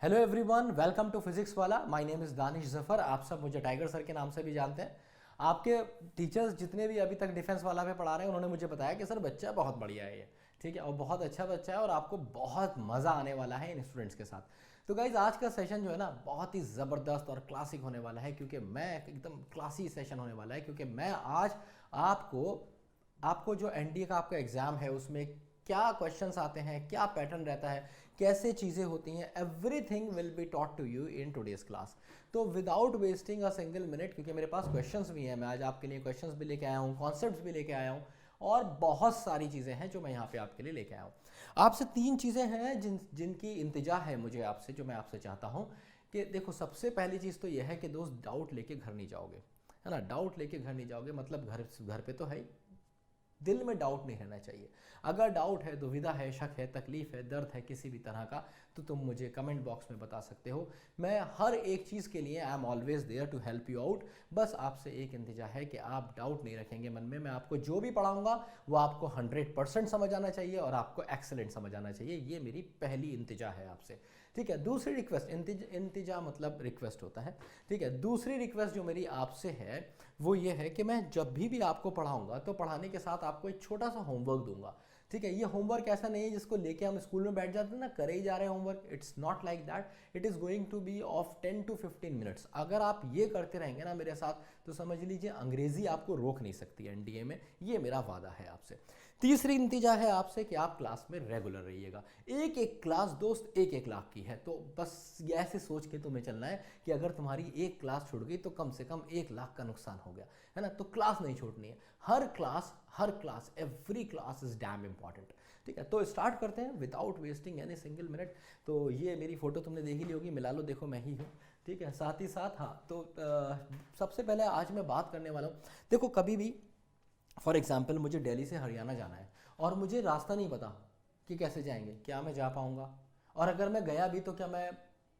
Hello everyone, welcome to physics वाला। My name is Danish Zafar. आप सब मुझे टाइगर सर के नाम से भी जानते हैं। आपके टीचर्स जितने भी अभी तक डिफेंस वाला पे पढ़ा रहे हैं उन्होंने मुझे बताया कि सर बच्चा बहुत बढ़िया है ये, ठीक है, और बहुत अच्छा बच्चा है और आपको बहुत मज़ा आने वाला है इन स्टूडेंट्स के साथ। तो गाइज आज का सेशन जो है ना बहुत ही ज़बरदस्त और क्लासिक होने वाला है, क्योंकि मैं एकदम क्लासी सेशन होने वाला है, क्योंकि मैं आज आपको आपको जो एनडीए का आपका एग्ज़ाम है उसमें क्या क्वेश्चंस आते हैं, क्या पैटर्न रहता है, कैसे चीज़ें होती हैं, everything will be taught to you in today's class. तो without wasting a single minute, क्योंकि मेरे पास क्वेश्चंस भी हैं, मैं आज आपके लिए क्वेश्चंस भी लेके आया हूँ, कॉन्सेप्ट्स भी लेके आया हूँ और बहुत सारी चीज़ें हैं जो मैं यहाँ पे आपके लिए लेके आया हूँ। आपसे तीन चीज़ें हैं जिनकी इंतजा है मुझे आपसे, जो मैं आपसे चाहता हूँ कि देखो, सबसे पहली चीज़ तो यह है कि दोस्त डाउट लेके घर नहीं जाओगे, है ना। डाउट लेके घर नहीं जाओगे मतलब घर पे तो है ही, दिल में डाउट नहीं रहना चाहिए। अगर डाउट है, दुविधा है, शक है, तकलीफ है, दर्द है किसी भी तरह का, तो तुम मुझे कमेंट बॉक्स में बता सकते हो। मैं हर एक चीज़ के लिए I am always there to help you out. बस आपसे एक इंतजा है कि आप डाउट नहीं रखेंगे मन में। मैं आपको जो भी पढ़ाऊंगा वो आपको 100% समझ आना चाहिए और आपको एक्सेलेंट समझ आना चाहिए। ये मेरी पहली इंतजा है आपसे, ठीक है। दूसरी रिक्वेस्ट, इंतजा मतलब रिक्वेस्ट होता है, ठीक है। दूसरी रिक्वेस्ट जो मेरी आपसे है वो ये है कि मैं जब भी आपको पढ़ाऊंगा तो पढ़ाने के साथ आपको एक छोटा सा होमवर्क दूंगा, ठीक है। ये होमवर्क ऐसा नहीं है जिसको लेके हम स्कूल में बैठ जाते हैं ना, करे ही जा रहे हैं homework. It's not like that. It is going to be of 10 to 15 minutes. अगर आप ये करते रहेंगे ना मेरे साथ तो समझ लीजिए अंग्रेजी आपको रोक नहीं सकती एनडीए में। ये मेरा वादा है आपसे। तीसरी इंतजा है आपसे कि आप क्लास में रेगुलर रहिएगा। एक एक क्लास दोस्त एक एक लाख की है, तो बस ऐसे सोच के तुम्हें चलना है कि अगर तुम्हारी एक क्लास छूट गई तो कम से कम 1 लाख का नुकसान हो गया, है ना। तो क्लास नहीं छोड़नी है। हर class every class is damn important, ठीक है। तो स्टार्ट करते हैं without wasting any single minute. तो ये मेरी फोटो तुमने देख ही ली होगी, मिला लो, देखो मैं ही हूँ, ठीक है। साथ ही साथ हाँ, तो सबसे पहले आज मैं बात करने वाला हूँ। देखो, कभी भी फॉर एग्जाम्पल मुझे दिल्ली से हरियाणा जाना है और मुझे रास्ता नहीं पता कि कैसे जाएंगे, क्या मैं जा पाऊँगा, और अगर मैं गया भी तो क्या मैं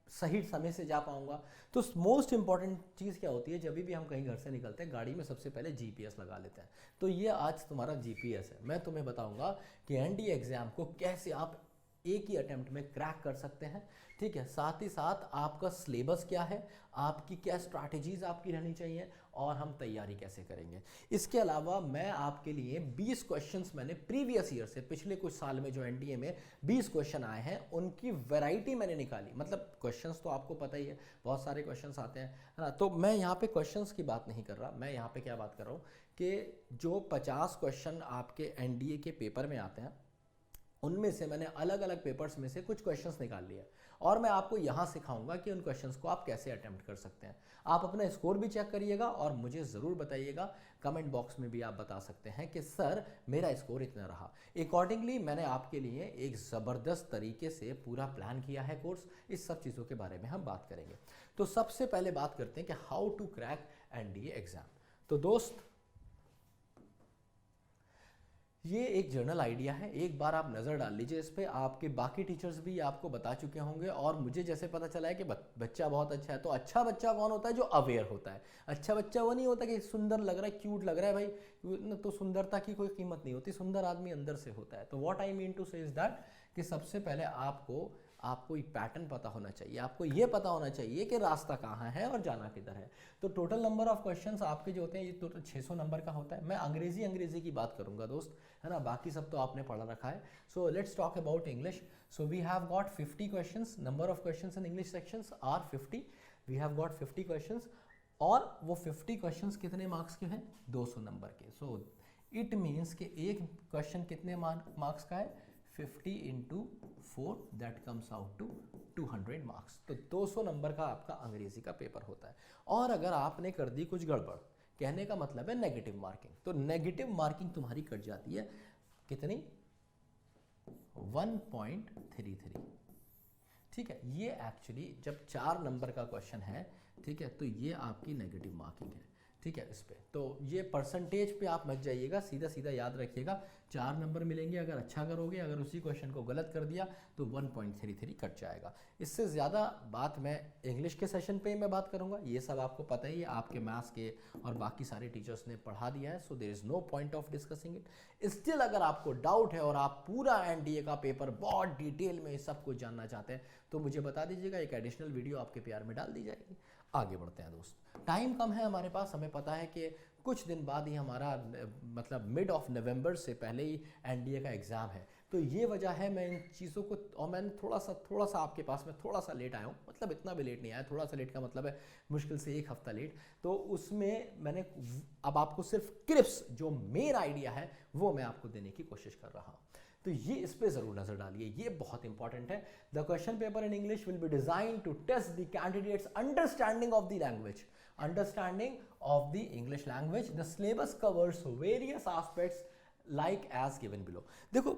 सही समय से जा पाऊँगा। तो मोस्ट इंपॉर्टेंट चीज़ क्या होती है, जब भी हम कहीं घर से निकलते हैं गाड़ी में सबसे पहले जीपीएस लगा लेते हैं। तो ये आज तुम्हारा जीपीएस है। मैं तुम्हें बताऊंगा कि एनडीए एग्ज़ाम को कैसे आप एक ही अटेम्प्ट में क्रैक कर सकते हैं, ठीक है। साथ ही साथ आपका सिलेबस क्या है, आपकी क्या स्ट्रैटेजीज आपकी रहनी चाहिए और हम तैयारी कैसे करेंगे। इसके अलावा मैं आपके लिए 20 क्वेश्चंस मैंने प्रीवियस ईयर से, पिछले कुछ साल में जो एनडीए में 20 क्वेश्चन आए हैं उनकी वैरायटी मैंने निकाली। मतलब क्वेश्चंस तो आपको पता ही है, बहुत सारे क्वेश्चंस आते हैं, है ना। तो मैं यहाँ पे क्वेश्चंस की बात नहीं कर रहा, मैं यहाँ पे क्या बात कर रहा हूँ कि जो 50 क्वेश्चन आपके एनडीए के पेपर में आते हैं उनमें से मैंने अलग अलग पेपर्स में से कुछ क्वेश्चंस निकाल लिए और मैं आपको यहाँ सिखाऊंगा कि उन क्वेश्चंस को आप कैसे अटेम्प्ट कर सकते हैं। आप अपना स्कोर भी चेक करिएगा और मुझे ज़रूर बताइएगा। कमेंट बॉक्स में भी आप बता सकते हैं कि सर मेरा स्कोर इतना रहा। अकॉर्डिंगली मैंने आपके लिए एक ज़बरदस्त तरीके से पूरा प्लान किया है कोर्स। इस सब चीज़ों के बारे में हम बात करेंगे। तो सबसे पहले बात करते हैं कि how to crack NDA exam. तो दोस्त, ये एक जर्नल आइडिया है, एक बार आप नज़र डाल लीजिए इस पर। आपके बाकी टीचर्स भी आपको बता चुके होंगे और मुझे जैसे पता चला है कि बच्चा बहुत अच्छा है। तो अच्छा बच्चा कौन होता है? जो अवेयर होता है। अच्छा बच्चा वो नहीं होता कि सुंदर लग रहा है, क्यूट लग रहा है, भाई तो सुंदरता की कोई कीमत नहीं होती, सुंदर आदमी अंदर से होता है। तो व्हाट आई मीन टू से इज दैट कि सबसे पहले आपको एक पैटर्न पता होना चाहिए, आपको ये पता होना चाहिए कि रास्ता कहाँ है और जाना किधर है। तो टोटल नंबर ऑफ क्वेश्चंस आपके जो होते हैं ये टोटल 600 नंबर का होता है। मैं अंग्रेजी की बात करूंगा दोस्त, है ना, बाकी सब तो आपने पढ़ा रखा है। So let's talk about English. So we have got 50 questions. Number of questions in English sections are 50। We have got 50 questions और वो 50 क्वेश्चंस कितने मार्क्स के हैं? 200 नंबर के। सो इट मीन्स कि एक क्वेश्चन कितने मार्क्स का है? 50 into 4 that comes out to 200 marks. तो 200 नंबर का आपका अंग्रेजी का पेपर होता है। और अगर आपने कर दी कुछ गड़बड़, कहने का मतलब है नेगेटिव मार्किंग, तो नेगेटिव मार्किंग तुम्हारी कट जाती है कितनी? 1.33, ठीक है। ये एक्चुअली जब 4 नंबर का क्वेश्चन है, ठीक है, तो ये आपकी नेगेटिव मार्किंग है, ठीक है। इस पे तो ये परसेंटेज पे आप मत जाइएगा, सीधा सीधा याद रखिएगा 4 नंबर मिलेंगे अगर अच्छा करोगे, अगर उसी क्वेश्चन को गलत कर दिया तो 1.33 कट जाएगा। इससे ज़्यादा बात मैं इंग्लिश के सेशन पे ही मैं बात करूँगा, ये सब आपको पता ही है, आपके मैथ्स के और बाकी सारे टीचर्स ने पढ़ा दिया है, so there is no point of discussing it. Still अगर आपको डाउट है और आप पूरा एनडीए का पेपर बहुत डिटेल में सब कुछ जानना चाहते हैं तो मुझे बता दीजिएगा, एक एडिशनल वीडियो आपके प्यार में डाल दी जाएगी। आगे बढ़ते हैं दोस्त, टाइम कम है हमारे पास, हमें पता है कि कुछ दिन बाद ही हमारा मतलब मिड ऑफ नवंबर से पहले ही एनडीए का एग्ज़ाम है, तो ये वजह है मैं इन चीज़ों को, और मैंने थोड़ा सा आपके पास में थोड़ा सा लेट आया हूँ, मतलब इतना भी लेट नहीं आया, थोड़ा सा लेट का मतलब है मुश्किल से 1 हफ्ता लेट, तो उसमें मैंने अब आपको सिर्फ क्रिप्स जो मेन आइडिया है वो मैं आपको देने की कोशिश कर रहा हूँ, तो ये इस पे ज़रूर नज़र डालिए, ये बहुत इंपॉर्टेंट है। The question paper in English will be design to test the candidates understanding of the language, understanding of the English language. The syllabus covers various aspects like as given below. देखो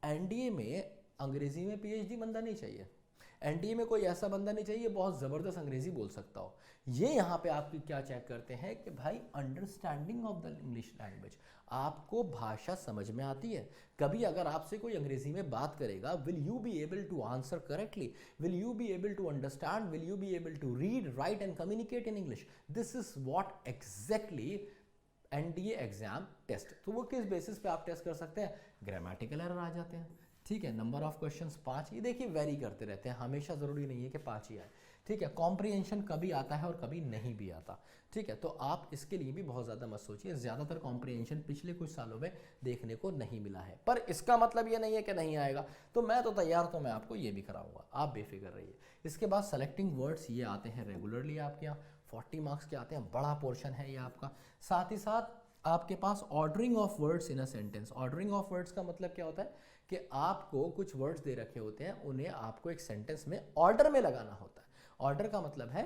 NDA में अंग्रेजी में PhD बंदा नहीं चाहिए, NDA में कोई ऐसा बंदा नहीं चाहिए बहुत ज़बरदस्त अंग्रेजी बोल सकता हो। ये यहाँ पे आपकी क्या चेक करते हैं कि भाई understanding of the English language, आपको भाषा समझ में आती है। कभी अगर आपसे कोई अंग्रेजी में बात करेगा, will you be able to answer correctly, will you be able to understand, will you be able to read, write and communicate in English. This is what exactly NDA exam test. तो वो किस basis पे आप test कर सकते हैं, grammatical error आ जाते हैं, ठीक है। नंबर ऑफ क्वेश्चंस 5, ये देखिए वेरी करते रहते हैं, हमेशा ज़रूरी नहीं है कि 5 ही आए, ठीक है। कॉम्प्रिहेंशन कभी आता है और कभी नहीं भी आता, ठीक है। तो आप इसके लिए भी बहुत ज़्यादा मत सोचिए, ज़्यादातर कॉम्प्रिहेंशन पिछले कुछ सालों में देखने को नहीं मिला है, पर इसका मतलब ये नहीं है कि नहीं आएगा, तो मैं तो तैयार, तो मैं आपको ये भी कराऊंगा, आप बेफिक्र रहिए। इसके बाद सेलेक्टिंग वर्ड्स ये आते हैं रेगुलरली आपके यहाँ, 40 मार्क्स के आते हैं, बड़ा पोर्शन है ये आपका। साथ ही साथ आपके पास ordering of words in a sentence. Ordering of words का मतलब क्या होता है कि आपको कुछ वर्ड्स दे रखे होते हैं, उन्हें आपको एक सेंटेंस में ऑर्डर में लगाना होता है। ऑर्डर का मतलब है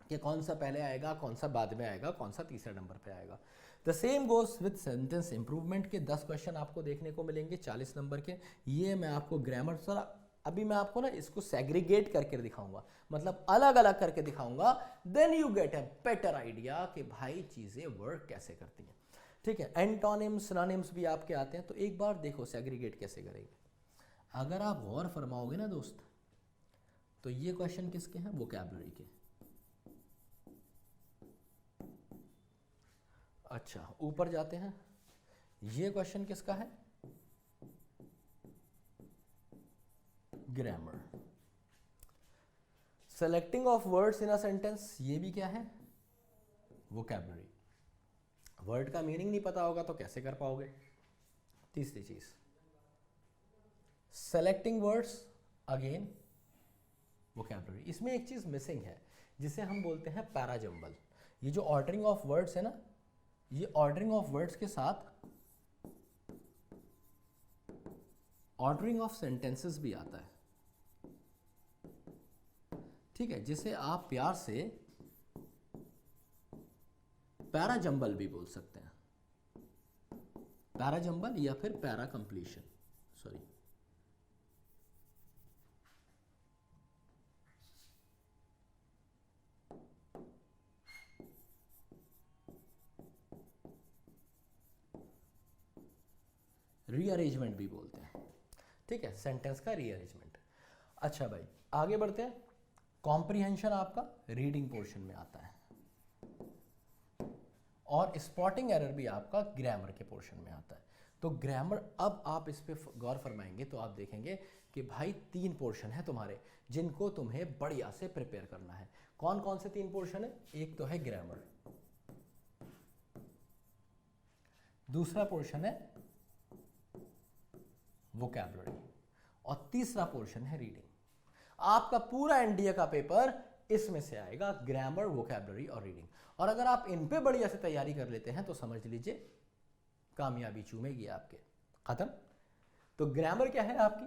कि कौन सा पहले आएगा, कौन सा बाद में आएगा, कौन सा तीसरे नंबर पे आएगा। The same goes with sentence improvement के 10 क्वेश्चन आपको देखने को मिलेंगे 40 नंबर के। ये मैं आपको ग्रामर सारा, अभी मैं आपको ना इसको सेग्रीगेट करके दिखाऊंगा, मतलब अलग अलग करके दिखाऊंगा, then you get a better idea कि भाई चीज़ें वर्क कैसे करती हैं, ठीक है। एंटोनिम्स सिनोनिम्स भी आपके आते हैं, तो एक बार देखो सेग्रीगेट कैसे करेंगे। अगर आप गौर फरमाओगे ना दोस्त, तो ये क्वेश्चन किसके हैं, वोकैबुलरी के। अच्छा ऊपर जाते हैं, ये क्वेश्चन किसका है, grammar. Selecting of words in a sentence, ये भी क्या है, वोकैबुलरी। वर्ड का मीनिंग नहीं पता होगा तो कैसे कर पाओगे। तीसरी चीज सेलेक्टिंग वर्ड्स, अगेन वोकैबुलरी। इसमें एक चीज मिसिंग है जिसे हम बोलते हैं पैराजंबल। ये जो ऑर्डरिंग ऑफ वर्ड्स है ना, ये ऑर्डरिंग ऑफ वर्ड्स के साथ ऑर्डरिंग ऑफ सेंटेंसेस भी आता है, ठीक है, जिसे आप प्यार से पैराजंबल भी बोल सकते हैं, पैराजंबल या फिर पैरा कंप्लीशन, सॉरी। रीअरेंजमेंट भी बोलते हैं, ठीक है, सेंटेंस का रीअरेंजमेंट। अच्छा भाई आगे बढ़ते हैं। कॉम्प्रिहेंशन आपका रीडिंग पोर्शन में आता है, और स्पॉटिंग एरर भी आपका ग्रामर के पोर्शन में आता है। तो ग्रामर, अब आप इस पे गौर फरमाएंगे तो आप देखेंगे कि भाई 3 पोर्शन है तुम्हारे जिनको तुम्हें बढ़िया से प्रिपेयर करना है। कौन कौन से 3 पोर्शन है, एक तो है ग्रामर, दूसरा पोर्शन है वोकैबुलरी, और तीसरा पोर्शन है रीडिंग। आपका पूरा एनडीए का पेपर इसमें से आएगा, ग्रामर, वोकैबुलरी और रीडिंग। और अगर आप इन पे बढ़िया से तैयारी कर लेते हैं तो समझ लीजिए कामयाबी चूमेगी आपके, खत्म। तो ग्रामर क्या है आपकी,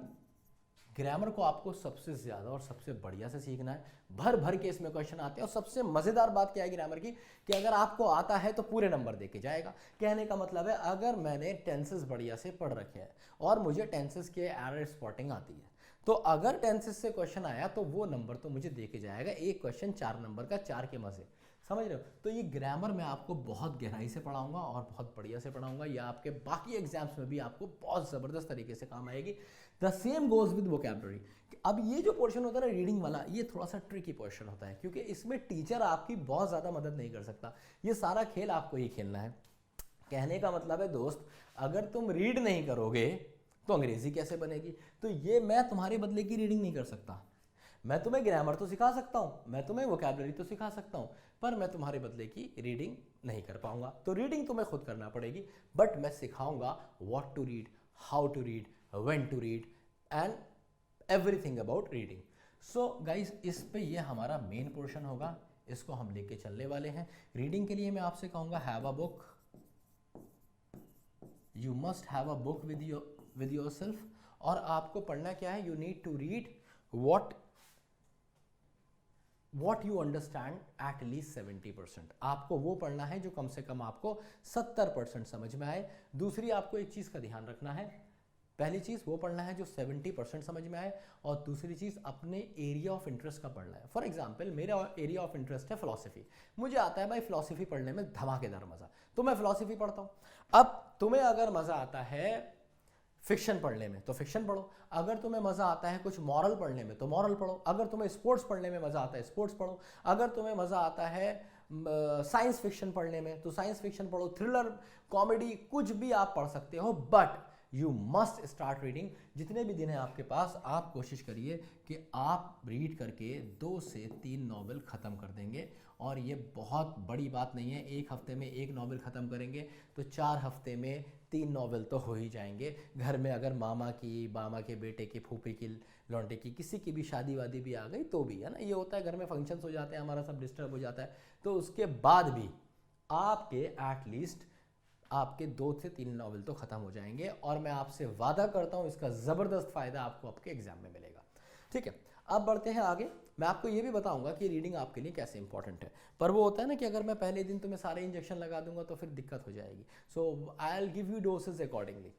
ग्रामर को आपको सबसे ज्यादा और सबसे बढ़िया से सीखना है। भर भर के इसमें क्वेश्चन आते हैं, और सबसे मजेदार बात क्या है ग्रामर की, कि अगर आपको आता है तो पूरे नंबर दे के जाएगा। कहने का मतलब है अगर मैंने टेंसेस बढ़िया से पढ़ रखे हैं और मुझे टेंसेस के एरर स्पॉटिंग आती है, तो अगर टेंसेस से क्वेश्चन आया तो वो नंबर तो मुझे दे के जाएगा। एक क्वेश्चन 4 नंबर का, 4 के मजे। समझ रहे हो? तो ये ग्रामर मैं आपको बहुत गहराई से पढ़ाऊंगा और बहुत बढ़िया से पढ़ाऊंगा, ये आपके बाकी एग्जाम्स में भी आपको बहुत ज़बरदस्त तरीके से काम आएगी। The same goes with vocabulary. अब ये जो पोर्शन होता है ना रीडिंग वाला, ये थोड़ा सा ट्रिकी पोर्शन होता है, क्योंकि इसमें टीचर आपकी बहुत ज़्यादा मदद नहीं कर सकता, ये सारा खेल आपको ही खेलना है। कहने का मतलब है दोस्त, अगर तुम रीड नहीं करोगे तो अंग्रेजी कैसे बनेगी? तो ये मैं तुम्हारे बदले की रीडिंग नहीं कर सकता। मैं तुम्हें ग्रामर तो सिखा सकता हूँ, मैं तुम्हें वोकैबुलरी तो सिखा सकता हूँ, पर मैं तुम्हारे बदले की रीडिंग नहीं कर पाऊंगा। तो रीडिंग तुम्हें खुद करना पड़ेगी, बट मैं सिखाऊंगा what to read, how to read, when to read and everything about reading. So guys, इस पे ये हमारा मेन पोर्शन होगा, इसको हम लेके चलने वाले हैं। रीडिंग के लिए मैं आपसे कहूँगा have a book, you must have a book with yourself. और आपको पढ़ना क्या है? You need to read what you understand at least 70%। आपको वो पढ़ना है जो कम से कम आपको 70% समझ में आए। दूसरी, आपको एक चीज़ का ध्यान रखना है, पहली चीज़ वो पढ़ना है जो 70% समझ में आए, और दूसरी चीज़ अपने एरिया ऑफ इंटरेस्ट का पढ़ना है। फॉर एग्जाम्पल, मेरा एरिया ऑफ इंटरेस्ट है फिलॉसफी, मुझे आता है भाई फिलॉसफी पढ़ने में धमाकेदार मज़ा, तो मैं फिलॉसफी पढ़ता हूँ। अब तुम्हें अगर मज़ा आता है फिक्शन पढ़ने में तो फिक्शन पढ़ो, अगर तुम्हें मज़ा आता है कुछ मॉरल पढ़ने में तो मॉरल पढ़ो, अगर तुम्हें स्पोर्ट्स पढ़ने में मज़ा आता है स्पोर्ट्स पढ़ो, अगर तुम्हें मज़ा आता है साइंस फिक्शन पढ़ने में तो साइंस फिक्शन पढ़ो, थ्रिलर, कॉमेडी, कुछ भी आप पढ़ सकते हो, but you must start reading. जितने भी दिन हैं आपके पास, आप कोशिश करिए कि आप रीड करके 2 से 3 नॉवेल ख़त्म कर देंगे। और ये बहुत बड़ी बात नहीं है, एक हफ्ते में 1 नॉवेल ख़त्म करेंगे तो 4 हफ्ते में 3 नॉवेल तो हो ही जाएंगे। घर में अगर मामा की, मामा के बेटे की, फूफी की, लौंडे की, किसी की भी शादी वादी भी आ गई तो भी, है ना, ये होता है, घर में फंक्शंस हो जाते हैं, हमारा सब डिस्टर्ब हो जाता है, तो उसके बाद भी आपके एटलीस्ट आपके 2 से 3 नॉवेल तो ख़त्म हो जाएंगे। और मैं आपसे वादा करता हूँ इसका ज़बरदस्त फ़ायदा आपको आपके एग्जाम में मिलेगा। ठीक है, अब बढ़ते हैं आगे। मैं आपको ये भी बताऊंगा कि रीडिंग आपके लिए कैसे इंपॉर्टेंट है, पर वो होता है ना कि अगर मैं पहले दिन तुम्हें सारे इंजेक्शन लगा दूंगा तो फिर दिक्कत हो जाएगी। So I will give you doses accordingly.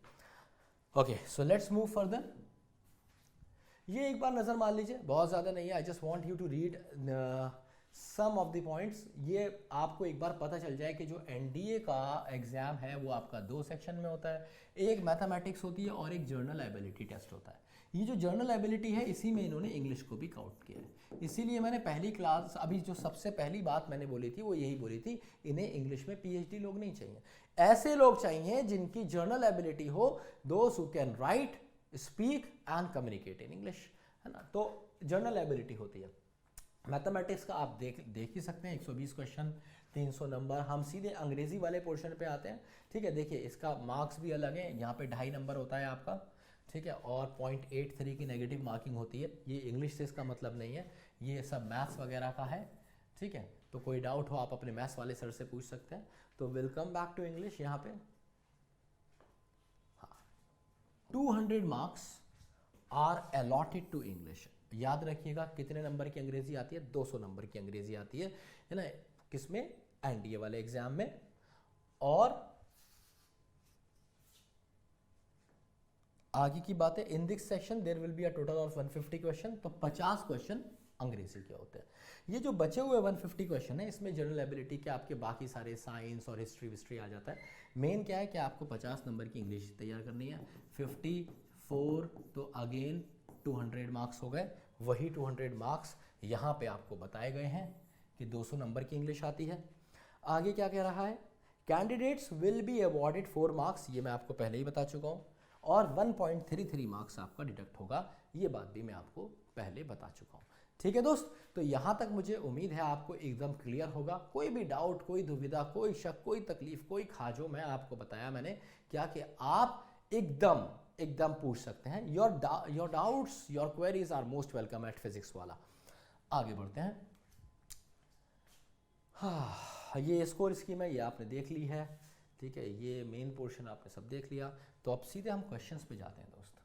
Okay, so let's move further. ये एक बार नज़र मान लीजिए, बहुत ज़्यादा नहीं है, I just want you to read some of the points. ये आपको एक बार पता चल जाए कि जो एनडीए का एग्जाम है वो आपका 2 सेक्शन में होता है, एक मैथमेटिक्स होती है और एक जर्नल एबिलिटी टेस्ट होता है। ये जो जर्नल एबिलिटी है, इसी में इन्होंने इंग्लिश को भी काउंट किया है, इसीलिए मैंने पहली क्लास, अभी जो सबसे पहली बात मैंने बोली थी वो यही बोली थी, इन्हें इंग्लिश में पीएचडी लोग नहीं चाहिए, ऐसे लोग चाहिए जिनकी जर्नल एबिलिटी हो, those who can write, speak and communicate in English, है ना। तो जर्नल एबिलिटी होती है। मैथमेटिक्स का आप देख ही सकते हैं, 120 क्वेश्चन, 300 नंबर। हम सीधे अंग्रेजी वाले पोर्शन पे आते हैं। ठीक है, देखिए इसका मार्क्स भी अलग है, यहाँ पे 2.5 नंबर होता है आपका, ठीक है, और 0.83 की नेगेटिव मार्किंग होती है। ये इंग्लिश से इसका मतलब नहीं है, ये सब मैथ्स वगैरह का है। ठीक है, तो कोई डाउट हो आप अपने मैथ्स वाले सर से पूछ सकते हैं। तो वेलकम बैक टू इंग्लिश। यहाँ पे हाँ, 200 marks are allotted to English. याद रखिएगा कितने नंबर की अंग्रेजी आती है? 200 नंबर की अंग्रेजी आती है ना, किसमें? एनडीए वाले एग्जाम में। और आगे की बात है, in this section there will be a total of 150 question, तो 50 क्वेश्चन अंग्रेजी के होते हैं। ये जो बचे हुए 150 क्वेश्चन है, इसमें जनरल एबिलिटी के आपके बाकी सारे साइंस और हिस्ट्री आ जाता है। मेन क्या है कि आपको 50 नंबर की इंग्लिश तैयार करनी है। 54 तो अगेन 200 मार्क्स हो गए, वही 200 मार्क्स यहाँ पे आपको बताए गए हैं कि 200 नंबर की इंग्लिश आती है। आगे क्या कह रहा है? Candidates will be awarded 4 marks, ये मैं आपको पहले ही बता चुका हूँ, और 1.33 मार्क्स आपका डिडक्ट होगा, ये बात भी मैं आपको पहले बता चुका हूँ। ठीक है दोस्त, तो यहाँ तक मुझे उम्मीद है आपको एकदम क्लियर होगा। कोई भी डाउट, कोई दुविधा, कोई शक, कोई तकलीफ, कोई खाजो, मैं आपको बताया मैंने क्या कि आप एकदम पूछ सकते हैं। Your doubts, your queries are most welcome at Physics Wallah. आगे बढ़ते हैं। हाँ, ये स्कोर स्कीम है, ये आपने देख ली है। ठीक है, ये मेन पोर्शन आपने सब देख लिया। तो अब सीधे हम क्वेश्चंस पे जाते हैं दोस्त।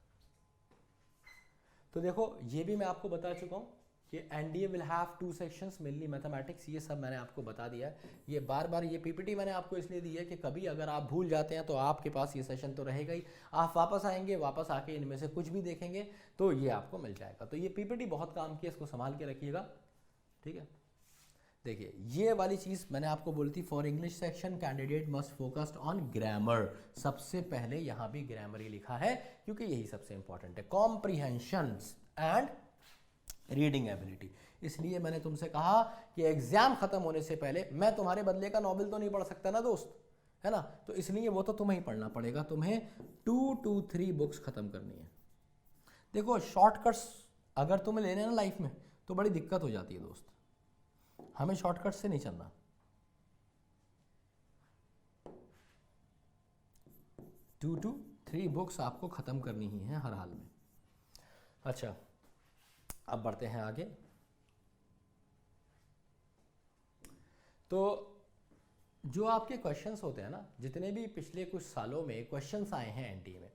तो देखो, ये भी मैं आपको बता चुका हूँ कि NDA will have 2 sections, mainly mathematics, ये सब मैंने आपको बता दिया है। ये बार ये पीपीटी मैंने आपको इसलिए दी है कि कभी अगर आप भूल जाते हैं तो आपके पास ये सेशन तो रहेगा ही, आप वापस आएंगे, वापस आके इनमें से कुछ भी देखेंगे तो ये आपको मिल जाएगा। तो ये पीपीटी बहुत काम की है, इसको संभाल के रखिएगा। ठीक है, देखिए ये वाली चीज़ मैंने आपको बोली थी, for English section candidate must focused on grammar. सबसे पहले यहाँ भी ग्रामर ही लिखा है क्योंकि यही सबसे इंपॉर्टेंट है, कॉम्प्रीहेंशन एंड रीडिंग एबिलिटी। इसलिए मैंने तुमसे कहा कि एग्जाम खत्म होने से पहले मैं तुम्हारे बदले का नॉवेल तो नहीं पढ़ सकता ना दोस्त, है ना, तो इसलिए वो तो तुम्हें ही पढ़ना पड़ेगा, तुम्हें 2 to 3 बुक्स खत्म करनी है। देखो शॉर्टकट्स अगर तुम्हें लेने ना लाइफ में तो बड़ी दिक्कत हो जाती है दोस्त, हमें शॉर्टकट से नहीं चलना। 2 to 3 बुक्स आपको खत्म करनी ही है हर हाल में। अच्छा अब बढ़ते हैं आगे। तो जो आपके क्वेश्चंस होते हैं ना, जितने भी पिछले कुछ सालों में क्वेश्चंस आए हैं एनडीए में,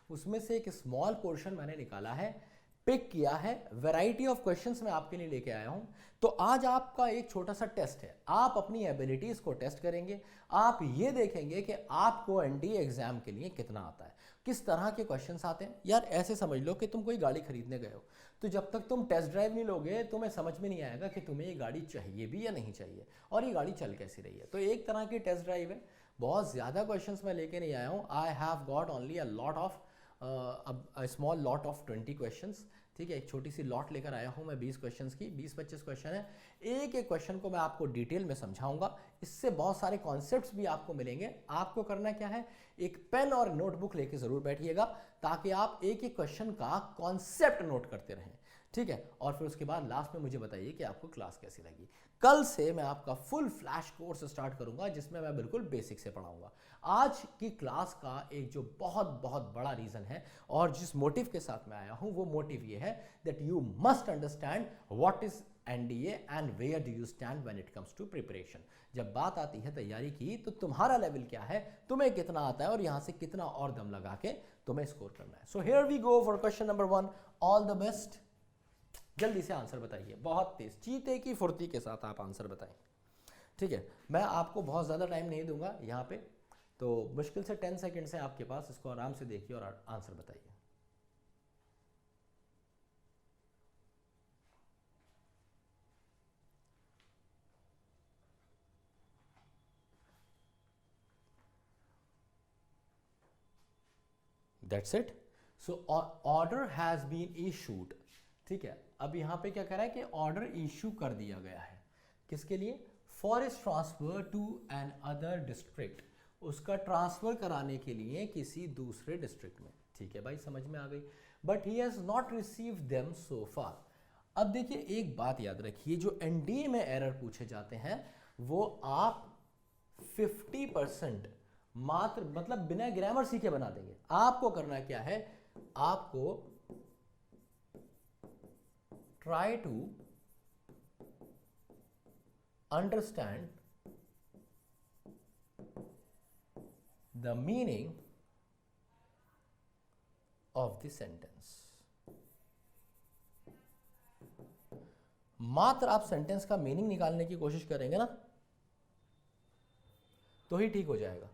उसमें से एक स्मॉल पोर्शन मैंने निकाला है, पिक किया है, वैरायटी ऑफ क्वेश्चंस मैं आपके लिए लेके आया हूं। तो आज आपका एक छोटा सा टेस्ट है, आप अपनी एबिलिटीज को टेस्ट करेंगे, आप ये देखेंगे कि आपको एनडीए एग्जाम के लिए कितना आता है, किस तरह के क्वेश्चंस आते हैं। यार ऐसे समझ लो कि तुम कोई गाड़ी खरीदने गए हो, तो जब तक तुम टेस्ट ड्राइव नहीं लोगे तुम्हें समझ में नहीं आएगा कि तुम्हें ये गाड़ी चाहिए भी या नहीं चाहिए और ये गाड़ी चल कैसी रही है। तो एक तरह की टेस्ट ड्राइव है, बहुत ज़्यादा क्वेश्चंस मैं लेके नहीं आया हूँ। I have got only a lot of small lot of 20 questions, ठीक है, एक छोटी सी लॉट लेकर आया हूँ मैं 20 क्वेश्चंस की, 20-25 क्वेश्चन है। एक एक क्वेश्चन को मैं आपको डिटेल में समझाऊंगा, इससे बहुत सारे कॉन्सेप्ट्स भी आपको मिलेंगे। आपको करना क्या है, एक पेन और नोटबुक लेके ज़रूर बैठिएगा ताकि आप एक एक क्वेश्चन का कॉन्सेप्ट नोट करते रहें, ठीक है। और फिर उसके बाद लास्ट में मुझे बताइए कि आपको क्लास कैसी लगी। कल से मैं आपका फुल फ्लैश कोर्स स्टार्ट करूंगा जिसमें मैं बिल्कुल बेसिक से पढ़ाऊंगा। आज की क्लास का एक जो बहुत बहुत बड़ा रीजन है और जिस मोटिव के साथ मैं आया हूं वो मोटिव ये है that you must understand what is NDA and where do you stand when it comes to preparation. जब बात आती है तैयारी की तो तुम्हारा लेवल क्या है, तुम्हें कितना आता है और यहां से कितना और दम लगा के तुम्हें स्कोर करना है। So here we go for question number 1। All the best. जल्दी से आंसर बताइए, बहुत तेज चीते की फुर्ती के साथ आप आंसर बताएं, ठीक है। मैं आपको बहुत ज़्यादा टाइम नहीं दूंगा यहाँ पे, तो मुश्किल से 10 सेकंड से आपके पास, इसको आराम से देखिए और आंसर बताइए। That's it. So order has been issued, ठीक है। अब यहाँ पे क्या कह रहा है कि ऑर्डर इशू कर दिया गया है, किसके लिए, forest transfer to another district, उसका ट्रांसफर कराने के लिए किसी दूसरे डिस्ट्रिक्ट में, ठीक है भाई, समझ में आ गई। But he has not received them so far. अब देखिए एक बात याद रखिए, जो एनडीए में एरर पूछे जाते हैं वो आप 50% मात्र मतलब बिना ग्रामर सीखे बना देंगे। आपको करना क्या है, आपको try to understand the meaning of the sentence. मात्र आप सेंटेंस का मीनिंग निकालने की कोशिश करेंगे ना तो ही ठीक हो जाएगा।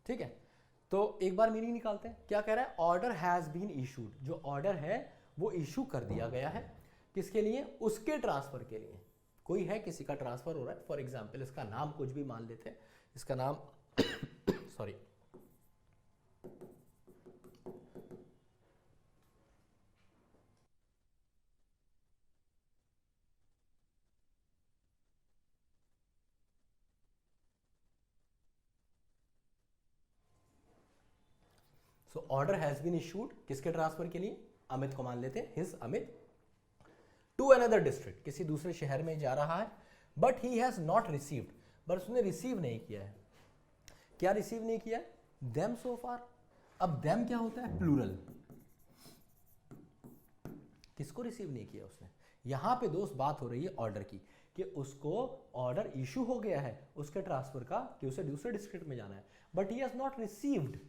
ठीक है, तो एक बार मीनिंग निकालते हैं। क्या कह रहा है, ऑर्डर हैज बीन इशूड, जो ऑर्डर है वो इशू कर दिया गया है, किसके लिए, उसके ट्रांसफर के लिए। कोई है, किसी का ट्रांसफर हो रहा है, फॉर एग्जांपल इसका नाम कुछ भी मान लेते हैं, इसका नाम sorry so order has been issued किसके ट्रांसफर के लिए, अमित को मान लेते हैं, his Amit, to another district, किसी दूसरे शहर में जा रहा है। But he has not received, but उसने रिसीव नहीं किया है। क्या रिसीव नहीं किया, देम सो फार। अब देम क्या होता है, प्लूरल, किसको रिसीव नहीं किया उसने। यहां पे दोस्त बात हो रही है ऑर्डर की, कि उसको ऑर्डर इशू हो गया है उसके ट्रांसफर का, कि उसे दूसरे डिस्ट्रिक्ट में जाना है, but he has not received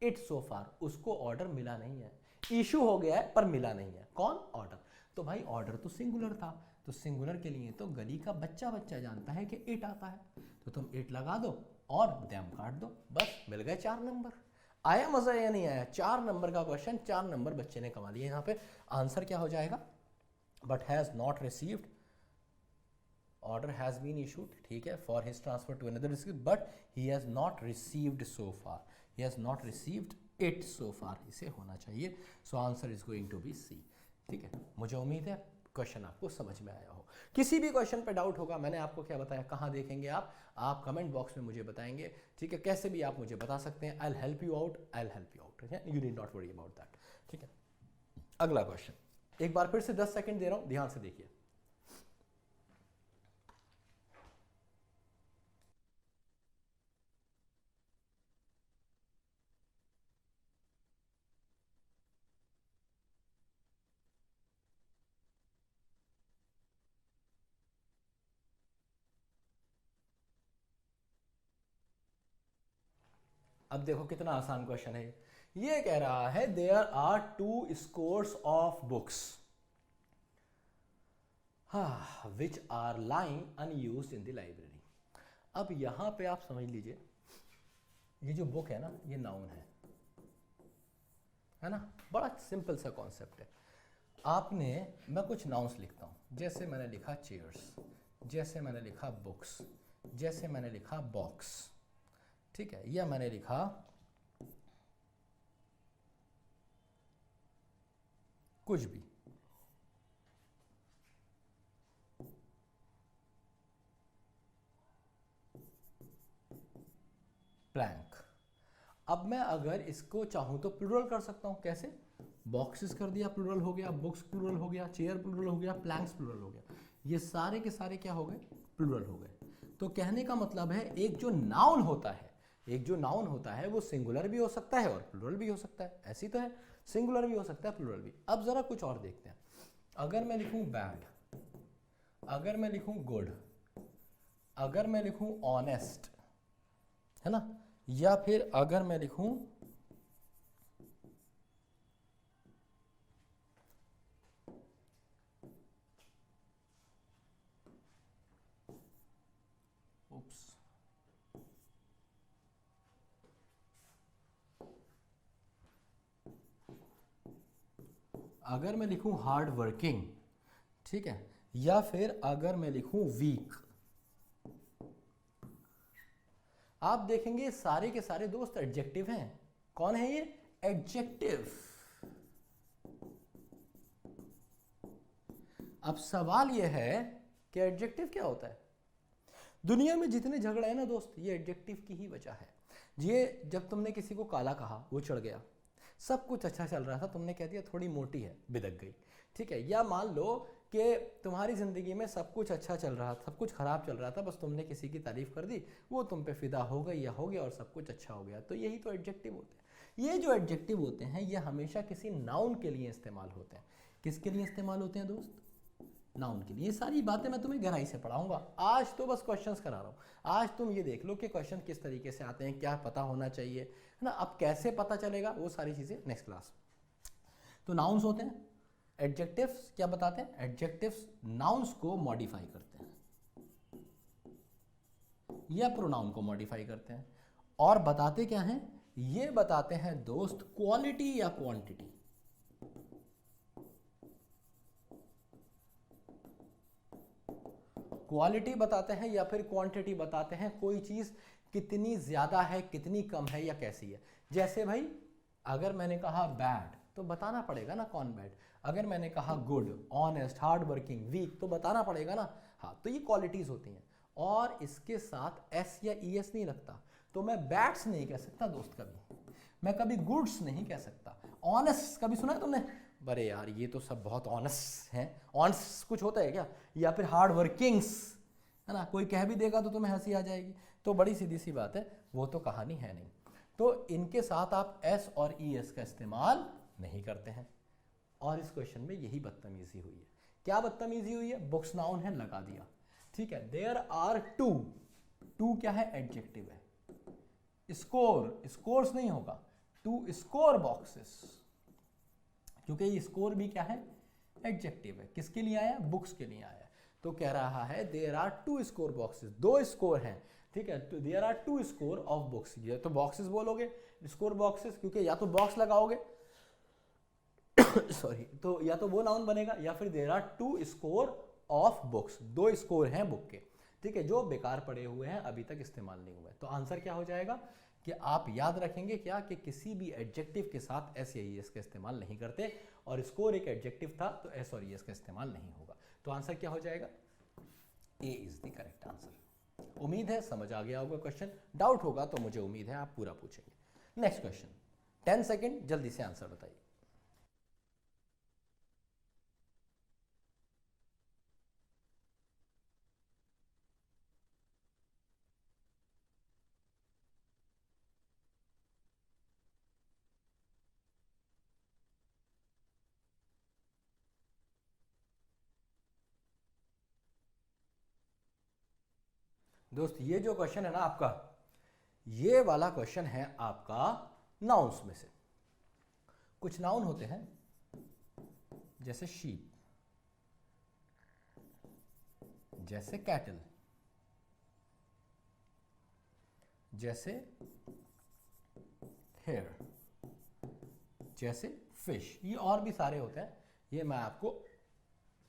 it so far, उसको ऑर्डर मिला नहीं है। इशू हो गया है पर मिला नहीं है, कौन, ऑर्डर। तो भाई ऑर्डर तो सिंगुलर था, तो सिंगुलर के लिए तो गली का बच्चा बच्चा जानता है कि इट आता है, तो तुम इट लगा दो और देम काट दो, बस मिल गए 4 नंबर। आया मजा या नहीं आया, 4 नंबर का क्वेश्चन, 4 नंबर बच्चे ने कमा लिए। यहाँ पे आंसर क्या हो जाएगा, but has not received, order has been issued, ठीक है, for his transfer to another district, but he has not received so far, he has not received it so far, इसे होना चाहिए। So answer is going to be c, ठीक है। मुझे उम्मीद है क्वेश्चन आपको समझ में आया हो। किसी भी क्वेश्चन पे डाउट होगा, मैंने आपको क्या बताया, कहाँ देखेंगे आप कमेंट बॉक्स में मुझे बताएंगे, ठीक है, कैसे भी आप मुझे बता सकते हैं। I will help you out, I will help you out, ठीक है, you need not worry about that, ठीक है। अगला क्वेश्चन, एक बार फिर से 10 सेकंड दे रहा हूं, ध्यान से देखिए। अब देखो कितना आसान क्वेश्चन है ये कह रहा है there are 2 scores of books which are lying unused in the library. अब यहां पे आप समझ लीजिए, ये जो बुक है ना, ये नाउन है ना, बड़ा सिंपल सा कॉन्सेप्ट है। आपने, मैं कुछ नाउन्स लिखता हूं, जैसे मैंने लिखा चेयर्स, जैसे मैंने लिखा बुक्स, जैसे मैंने लिखा बॉक्स, ठीक है, या मैंने लिखा कुछ भी, प्लैंक। अब मैं अगर इसको चाहूं तो प्लूरल कर सकता हूं, कैसे, बॉक्सेस कर दिया प्लूरल हो गया, बुक्स प्लूरल हो गया, चेयर प्लूरल हो गया, प्लैंक्स प्लूरल हो गया, ये सारे के सारे क्या हो गए, प्लूरल हो गए। तो कहने का मतलब है एक जो नाउन होता है, एक जो नाउन होता है वो सिंगुलर भी हो सकता है और प्लूरल भी हो सकता है, ऐसी तो है, सिंगुलर भी हो सकता है प्लूरल भी। अब जरा कुछ और देखते हैं, अगर मैं लिखूं बैड, अगर मैं लिखूं गुड, अगर मैं लिखूं ऑनेस्ट, है ना, या फिर अगर मैं लिखूं उप्स, अगर मैं लिखूं हार्ड वर्किंग, ठीक है, या फिर अगर मैं लिखूं वीक, आप देखेंगे सारे के सारे दोस्त एडजेक्टिव हैं। कौन है ये, एडजेक्टिव। अब सवाल ये है कि एडजेक्टिव क्या होता है। दुनिया में जितने झगड़े हैं ना दोस्त, ये एडजेक्टिव की ही वजह है। ये जब तुमने किसी को काला कहा, वो चढ़ गया, सब कुछ अच्छा चल रहा था, तुमने कह दिया थोड़ी मोटी है, बिदक गई, ठीक है। या मान लो कि तुम्हारी ज़िंदगी में सब कुछ अच्छा चल रहा था, सब कुछ ख़राब चल रहा था, बस तुमने किसी की तारीफ़ कर दी, वो तुम पे फिदा हो गई या हो गया और सब कुछ अच्छा हो गया। तो यही तो एडजेक्टिव होते हैं। ये जो एडजेक्टिव होते हैं ये हमेशा किसी नाउन के लिए इस्तेमाल होते हैं। किसके लिए इस्तेमाल होते हैं दोस्त, नाउन के लिए। ये सारी बातें मैं तुम्हें गहराई से पढ़ाऊंगा, आज तो बस क्वेश्चंस करा रहा हूँ। आज तुम ये देख लो कि क्वेश्चन किस तरीके से आते हैं, क्या पता होना चाहिए, है ना। अब कैसे पता चलेगा, वो सारी चीज़ें नेक्स्ट क्लास। तो नाउन्स होते हैं, एडजेक्टिव्स क्या बताते हैं, एडजेक्टिव्स नाउन्स को मॉडिफाई करते हैं या प्रोनाउन को मॉडिफाई करते हैं, और बताते क्या हैं, ये बताते हैं दोस्त क्वालिटी या क्वांटिटी। क्वालिटी बताते हैं या फिर क्वांटिटी बताते हैं, कोई चीज़ कितनी ज़्यादा है, कितनी कम है या कैसी है। जैसे भाई अगर मैंने कहा बैड तो बताना पड़ेगा ना कौन बैड, अगर मैंने कहा good, honest, hard working, weak, तो बताना पड़ेगा ना। हाँ, तो ये क्वालिटीज़ होती हैं, और इसके साथ एस या ई एस नहीं लगता। तो मैं बैड्स नहीं कह सकता दोस्त, कभी मैं कभी गुड्स नहीं कह सकता। ऑनेस्ट कभी सुना है तुमने, अरे यार ये तो सब बहुत ऑनेस्ट हैं, ऑनेस्ट कुछ होता है क्या, या फिर हार्ड वर्किंग्स, है ना, कोई कह भी देगा तो तुम्हें हंसी आ जाएगी। तो बड़ी सीधी सी बात है, वो तो कहानी है नहीं। तो इनके साथ आप एस और ई एस का इस्तेमाल नहीं करते हैं, और इस क्वेश्चन में यही बदतमीजी हुई है। क्या बदतमीजी हुई है, बुक्स नाउन है, लगा दिया, ठीक है। देयर आर टू, टू क्या है, एडजेक्टिव है। स्कोर, स्कोर्स नहीं होगा, टू स्कोर बॉक्सेस, क्योंकि ये स्कोर भी क्या है, एडजेक्टिव है। किसके लिए आया, बुक्स के लिए आया। तो कह रहा है there are 2 score boxes, 2 score हैं, ठीक है। तो there are 2 score of books, ये तो बॉक्सेस बोलोगे, स्कोर बॉक्सेस, क्योंकि या तो बॉक्स लगाओगे सॉरी, तो या तो वो नाउन बनेगा या फिर there are 2 score of books, 2 score हैं बुक के, ठीक है, जो बेकार पड़े हुए हैं, अभी तक इस्तेमाल नहीं हुए। तो आंसर क्या हो जाएगा कि आप याद रखेंगे क्या कि किसी भी एडजेक्टिव के साथ एस या ईएस का इस्तेमाल नहीं करते, और स्कोर एक एडजेक्टिव था तो एस और ईएस का इस्तेमाल नहीं होगा। तो आंसर क्या हो जाएगा, ए इज द करेक्ट आंसर। उम्मीद है समझ आ गया होगा क्वेश्चन, डाउट होगा तो मुझे उम्मीद है आप पूरा पूछेंगे। नेक्स्ट क्वेश्चन, 10 सेकेंड, जल्दी से आंसर बताइए। दोस्त ये जो क्वेश्चन है ना आपका, ये वाला क्वेश्चन है आपका नाउन्स में से। कुछ नाउन होते हैं जैसे शीप, जैसे कैटल, जैसे हेयर, जैसे फिश, ये और भी सारे होते हैं। ये मैं आपको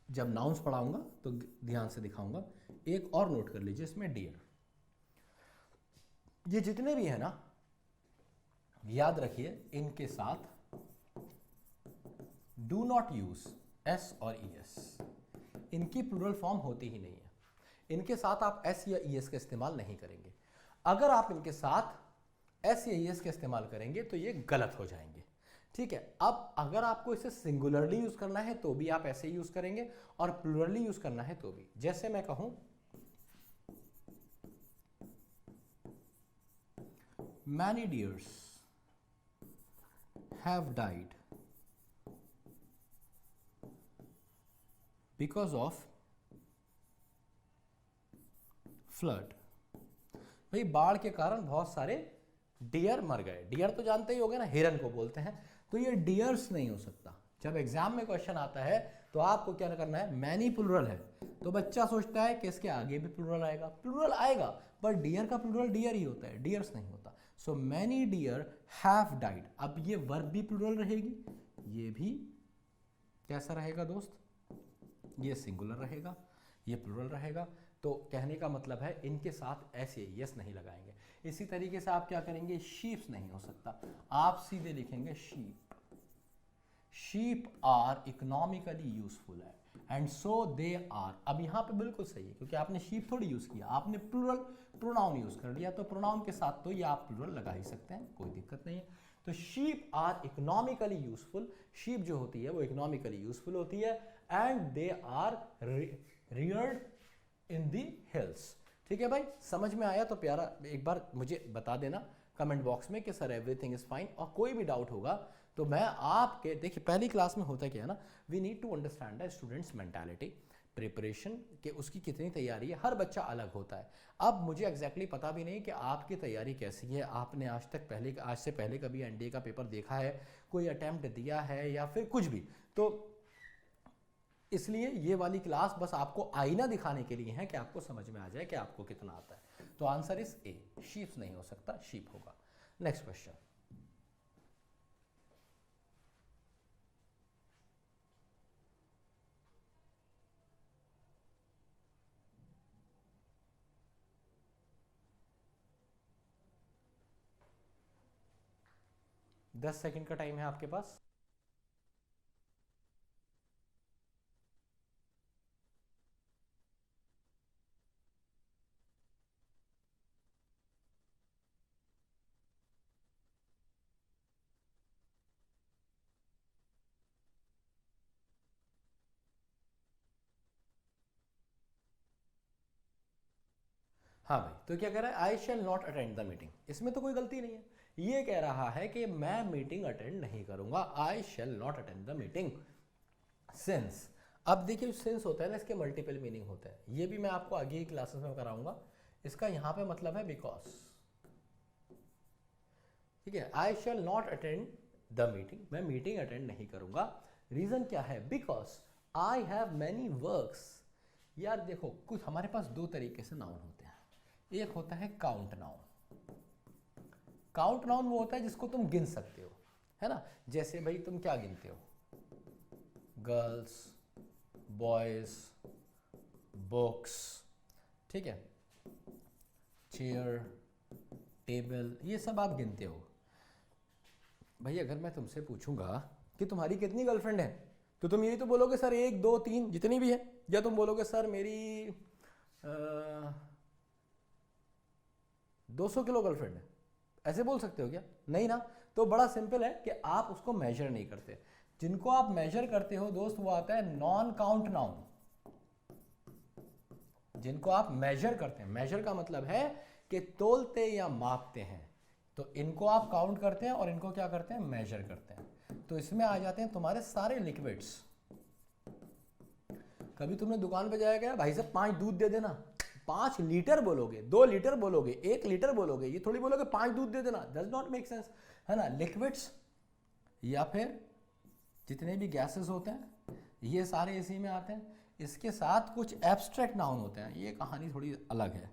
जब नाउन्स पढ़ाऊंगा तो ध्यान से दिखाऊंगा। एक और नोट कर लीजिए इसमें, डियर। ये जितने भी है ना, याद रखिए इनके साथ डू नॉट यूज एस और ई एस, इनकी प्लूरल फॉर्म होती ही नहीं है। इनके साथ आप एस या ई एस का इस्तेमाल नहीं करेंगे। अगर आप इनके साथ एस या ई एस का इस्तेमाल करेंगे तो ये गलत हो जाएंगे, ठीक है। अब अगर आपको इसे सिंगुलरली यूज करना है तो भी आप ऐसे ही यूज करेंगे, और प्लूरली यूज करना है तो भी। जैसे मैं कहूं many deers have died because of flood। भाई बाढ़ के कारण बहुत सारे डियर मर गए। डियर तो जानते ही होंगे ना, हिरन को बोलते हैं। तो ये डियर्स नहीं हो सकता। जब एग्जाम में क्वेश्चन आता है तो आपको क्या करना है, मैनी प्लूरल है तो बच्चा सोचता है कि इसके आगे भी प्लूरल आएगा। प्लूरल आएगा पर डियर का प्लूरल डियर ही होता है, डियर्स नहीं होता। So many deer have died. अब ये वर्ब भी प्लूरल रहेगी, ये भी कैसा रहेगा दोस्त, ये सिंगुलर रहेगा, ये प्लूरल रहेगा। तो कहने का मतलब है इनके साथ ऐसे यस नहीं लगाएंगे। इसी तरीके से आप क्या करेंगे, शीप्स नहीं हो सकता, आप सीधे लिखेंगे sheep. Sheep are economically useful है एंड सो दे आर। अब यहाँ पे बिल्कुल सही है क्योंकि आपने शीप थोड़ी यूज किया, आपने प्लूरल प्रोनाउन यूज कर लिया। तो प्रोनाउन के साथ तो ये आप प्लूरल लगा ही सकते हैं, कोई दिक्कत नहीं है। तो sheep are economically useful, sheep जो होती है वो इकोनॉमिकली यूजफुल होती है, and they are reared in the hills. ठीक है भाई, समझ में आया तो प्यारा एक बार मुझे बता देना कमेंट बॉक्स में कि सर एवरीथिंग इज फाइन। और कोई भी डाउट होगा तो मैं आपके, देखिए पहली क्लास में होता क्या है ना, we need to understand the students mentality, preparation के उसकी कितनी तैयारी है, हर बच्चा अलग होता है। अब मुझे एग्जैक्टली पता भी नहीं कि आपकी तैयारी कैसी है, आपने आज से पहले कभी एनडीए का पेपर देखा है, कोई अटेम्प्ट दिया है या फिर कुछ भी। तो इसलिए ये वाली क्लास बस आपको आईना दिखाने के लिए है कि आपको समझ में आ जाए कि आपको कितना आता है। तो आंसर इज ए, शीप्स नहीं हो सकता, शीप होगा। नेक्स्ट क्वेश्चन, दस सेकंड का टाइम है आपके पास। हाँ भाई, तो क्या कह रहा है, I shall not attend the meeting. इसमें तो कोई गलती नहीं है, ये कह रहा है कि मैं मीटिंग अटेंड नहीं करूंगा, I shall not attend the meeting. Since, अब देखिए सिंस होता है ना, इसके मल्टीपल मीनिंग होते हैं, ये भी मैं आपको आगे की क्लासेस में कराऊंगा। इसका यहाँ पे मतलब है बिकॉज, ठीक है, I shall not attend the meeting, मैं मीटिंग अटेंड नहीं करूंगा। रीजन क्या है, because I have many works. यार देखो, कुछ हमारे पास दो तरीके से नाउन होते हैं। एक होता है काउंट नाउन। काउंट नाउन वो होता है जिसको तुम गिन सकते हो, है ना। जैसे भाई तुम क्या गिनते हो, गर्ल्स, बॉयज, बुक्स, ठीक है, चेयर, टेबल, ये सब आप गिनते हो। भाई अगर मैं तुमसे पूछूंगा कि तुम्हारी कितनी गर्लफ्रेंड है, तो तुम यही तो बोलोगे सर 1 2 3 जितनी भी है, या तुम बोलोगे सर मेरी 200 किलो गर्लफ्रेंड है, ऐसे बोल सकते हो क्या? नहीं ना। तो बड़ा सिंपल है कि आप उसको मेजर नहीं करते। जिनको आप मेजर करते हो दोस्त, वो आता है नॉन काउंट नाउन। जिनको आप मेजर करते हैं, मेजर का मतलब है कि तोलते या मापते हैं, तो इनको आप काउंट करते हैं और इनको क्या करते हैं, मेजर करते हैं। तो इसमें आ जाते हैं तुम्हारे सारे लिक्विड्स। कभी तुमने दुकान पे जाया गया, भाई साहब 5 दूध दे देना, 5 लीटर बोलोगे, 2 लीटर बोलोगे, 1 लीटर बोलोगे, ये थोड़ी बोलोगे 5 दूध दे देना, डज नॉट मेक सेंस, है ना। लिक्विड्स या फिर जितने भी गैसेस होते हैं ये सारे इसी में आते हैं। इसके साथ कुछ एब्स्ट्रैक्ट नाउन होते हैं, ये कहानी थोड़ी अलग है,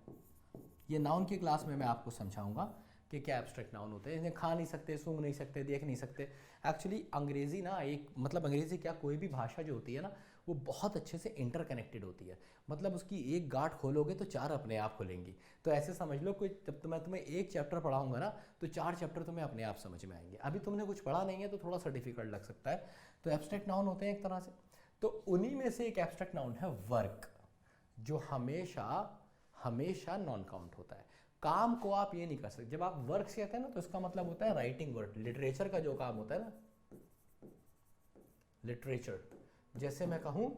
ये नाउन की क्लास में मैं आपको समझाऊंगा कि क्या एब्स्ट्रैक्ट नाउन होते हैं। इन्हें खा नहीं सकते, सूंघ नहीं सकते, देख नहीं सकते। एक्चुअली अंग्रेज़ी ना एक मतलब अंग्रेज़ी क्या, कोई भी भाषा जो होती है ना वो बहुत अच्छे से इंटरकनेक्टेड होती है। मतलब उसकी एक गांठ खोलोगे तो 4 अपने आप खुलेंगी। तो ऐसे समझ लो कोई, जब तो मैं तुम्हें एक चैप्टर पढ़ाऊंगा ना तो 4 चैप्टर तुम्हें अपने आप समझ में आएंगे। अभी तुमने कुछ पढ़ा नहीं है तो थोड़ा सा डिफिकल्ट लग सकता है। तो एब्स्ट्रैक्ट नाउन होते हैं एक तरह से। तो उन्हीं में से एक एब्स्ट्रैक्ट नाउन है वर्क, जो हमेशा हमेशा नॉन काउंट होता है। काम को आप ये नहीं कर सकते। जब आप वर्क से कहते हैं ना तो इसका मतलब होता है राइटिंग वर्क, लिटरेचर का जो काम होता है ना, लिटरेचर। जैसे मैं कहूं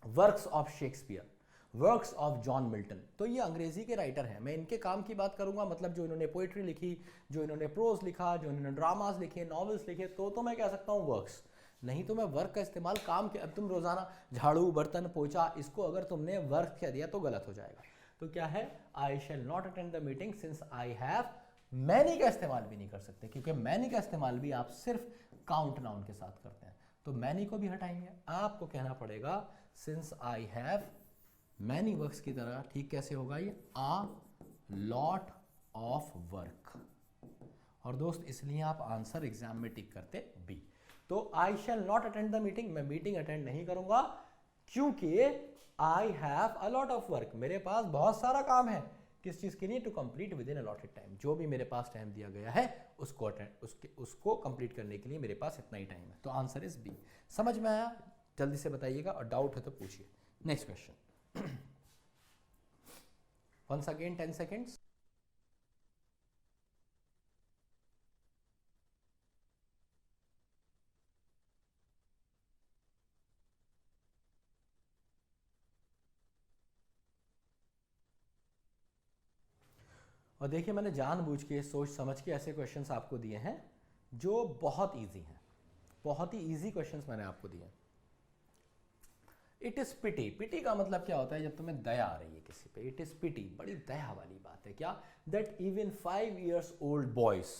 works of Shakespeare, works of John Milton, तो ये अंग्रेजी के राइटर हैं। मैं इनके काम की बात करूंगा, मतलब जो इन्होंने पोइट्री लिखी, जो इन्होंने प्रोज लिखा, जो इन्होंने ड्रामास लिखे, नॉवेल्स लिखे, तो मैं कह सकता हूँ वर्क्स। नहीं तो मैं वर्क का इस्तेमाल काम के, अब तुम रोजाना झाड़ू बर्तन पोछा, इसको अगर तुमने वर्क कह दिया तो गलत हो जाएगा। तो क्या है, I shall not attend the meeting since I have, many का इस्तेमाल भी नहीं कर सकते, क्योंकि मैनी का इस्तेमाल भी आप सिर्फ काउंट नाउन के साथ करते हैं। तो मैनी को भी हटाएंगे, आपको कहना पड़ेगा since I have many works की तरह। ठीक कैसे होगा ये, आ लॉट ऑफ वर्क। और दोस्त इसलिए आप आंसर एग्जाम में टिक करते बी। तो I shall not attend the meeting, मैं मीटिंग अटेंड नहीं करूंगा क्योंकि I have a lot of work, मेरे पास बहुत सारा काम है। किस चीज के लिए, to complete within allotted time, जो भी मेरे पास टाइम दिया गया है उसको कंप्लीट करने के लिए मेरे पास इतना ही टाइम है। तो आंसर इज बी। समझ में आया? जल्दी से बताइएगा और डाउट है तो पूछिए। Next question, once again 10 seconds. और देखिए मैंने जानबूझ के सोच समझ के ऐसे क्वेश्चंस आपको दिए हैं जो बहुत इजी हैं, बहुत ही इजी क्वेश्चंस मैंने आपको दिए हैं। इट इज पिटी, पिटी का मतलब क्या होता है, जब तुम्हें दया आ रही है किसी पे, इट इज पिटी, बड़ी दया वाली बात है। क्या, that even 5 years old boys,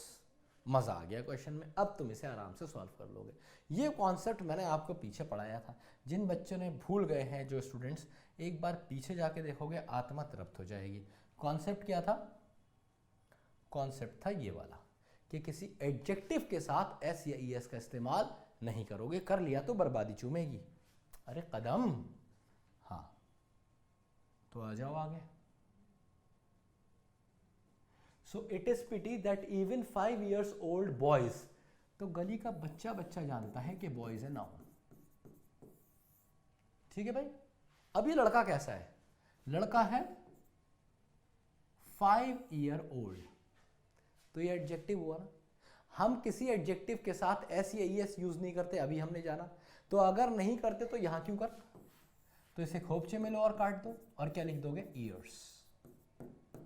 मजा आ गया क्वेश्चन में, अब तुम इसे आराम से सॉल्व कर लोगे। ये कॉन्सेप्ट मैंने आपको पीछे पढ़ाया था, जिन बच्चों ने भूल गए हैं, जो स्टूडेंट्स, एक बार पीछे जाके देखोगे आत्मा तृप्त हो जाएगी। कॉन्सेप्ट क्या था, कॉन्सेप्ट था ये वाला कि किसी एडजेक्टिव के साथ एस या ई एस का इस्तेमाल नहीं करोगे, कर लिया तो बर्बादी चूमेगी। अरे कदम, हाँ तो आ जाओ आगे। So it is pity that even 5 years old boys, तो गली का बच्चा बच्चा जानता है कि बॉयज है नाउन। ठीक है भाई। अब ये लड़का कैसा है, लड़का है 5 year old, तो ये एडजेक्टिव हुआ ना। हम किसी एडजेक्टिव के साथ एस या ई एस यूज नहीं करते, अभी हमने जाना। तो अगर नहीं करते तो यहां क्यों कर, तो इसे खोपचे में लो और काट दो, और क्या लिख दोगे, ईयर्स।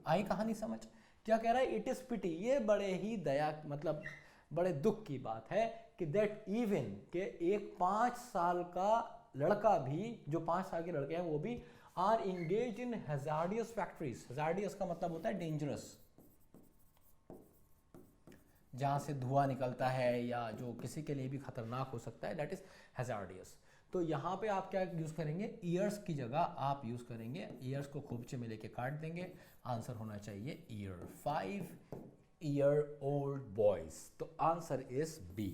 आई कहानी समझ? क्या कह रहा है, इट इज पिटी, ये बड़े ही दया मतलब बड़े दुख की बात है कि दैट इवन के एक 5 साल का लड़का भी, जो 5 साल के लड़के हैं वो भी, are engage in hazardous factories. Hazardous का मतलब होता है डेंजरस, जहां से धुआं निकलता है या जो किसी के लिए भी खतरनाक हो सकता है, दैट इज हैजार्डियस। तो यहाँ पे आप क्या यूज करेंगे, ईयर्स की जगह आप यूज करेंगे, ईयर्स को खोपचे में लेके काट देंगे, आंसर होना चाहिए ईयर। 5 year old boys, तो आंसर इज बी।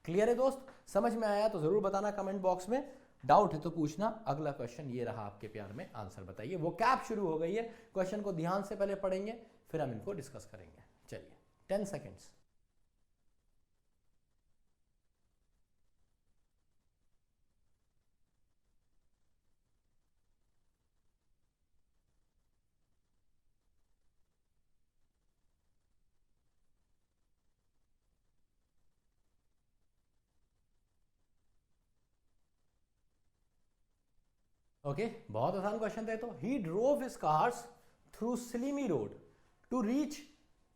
क्लियर है दोस्त? समझ में आया तो जरूर बताना कमेंट बॉक्स में, डाउट है तो पूछना। अगला क्वेश्चन ये रहा आपके प्यार में, आंसर बताइए। वो कैप शुरू हो गई है, क्वेश्चन को ध्यान से पहले पढ़ेंगे फिर हम इनको डिस्कस करेंगे। चलिए 10 सेकेंड्स। ओके बहुत आसान क्वेश्चन था। तो he drove his cars through slimy road to reach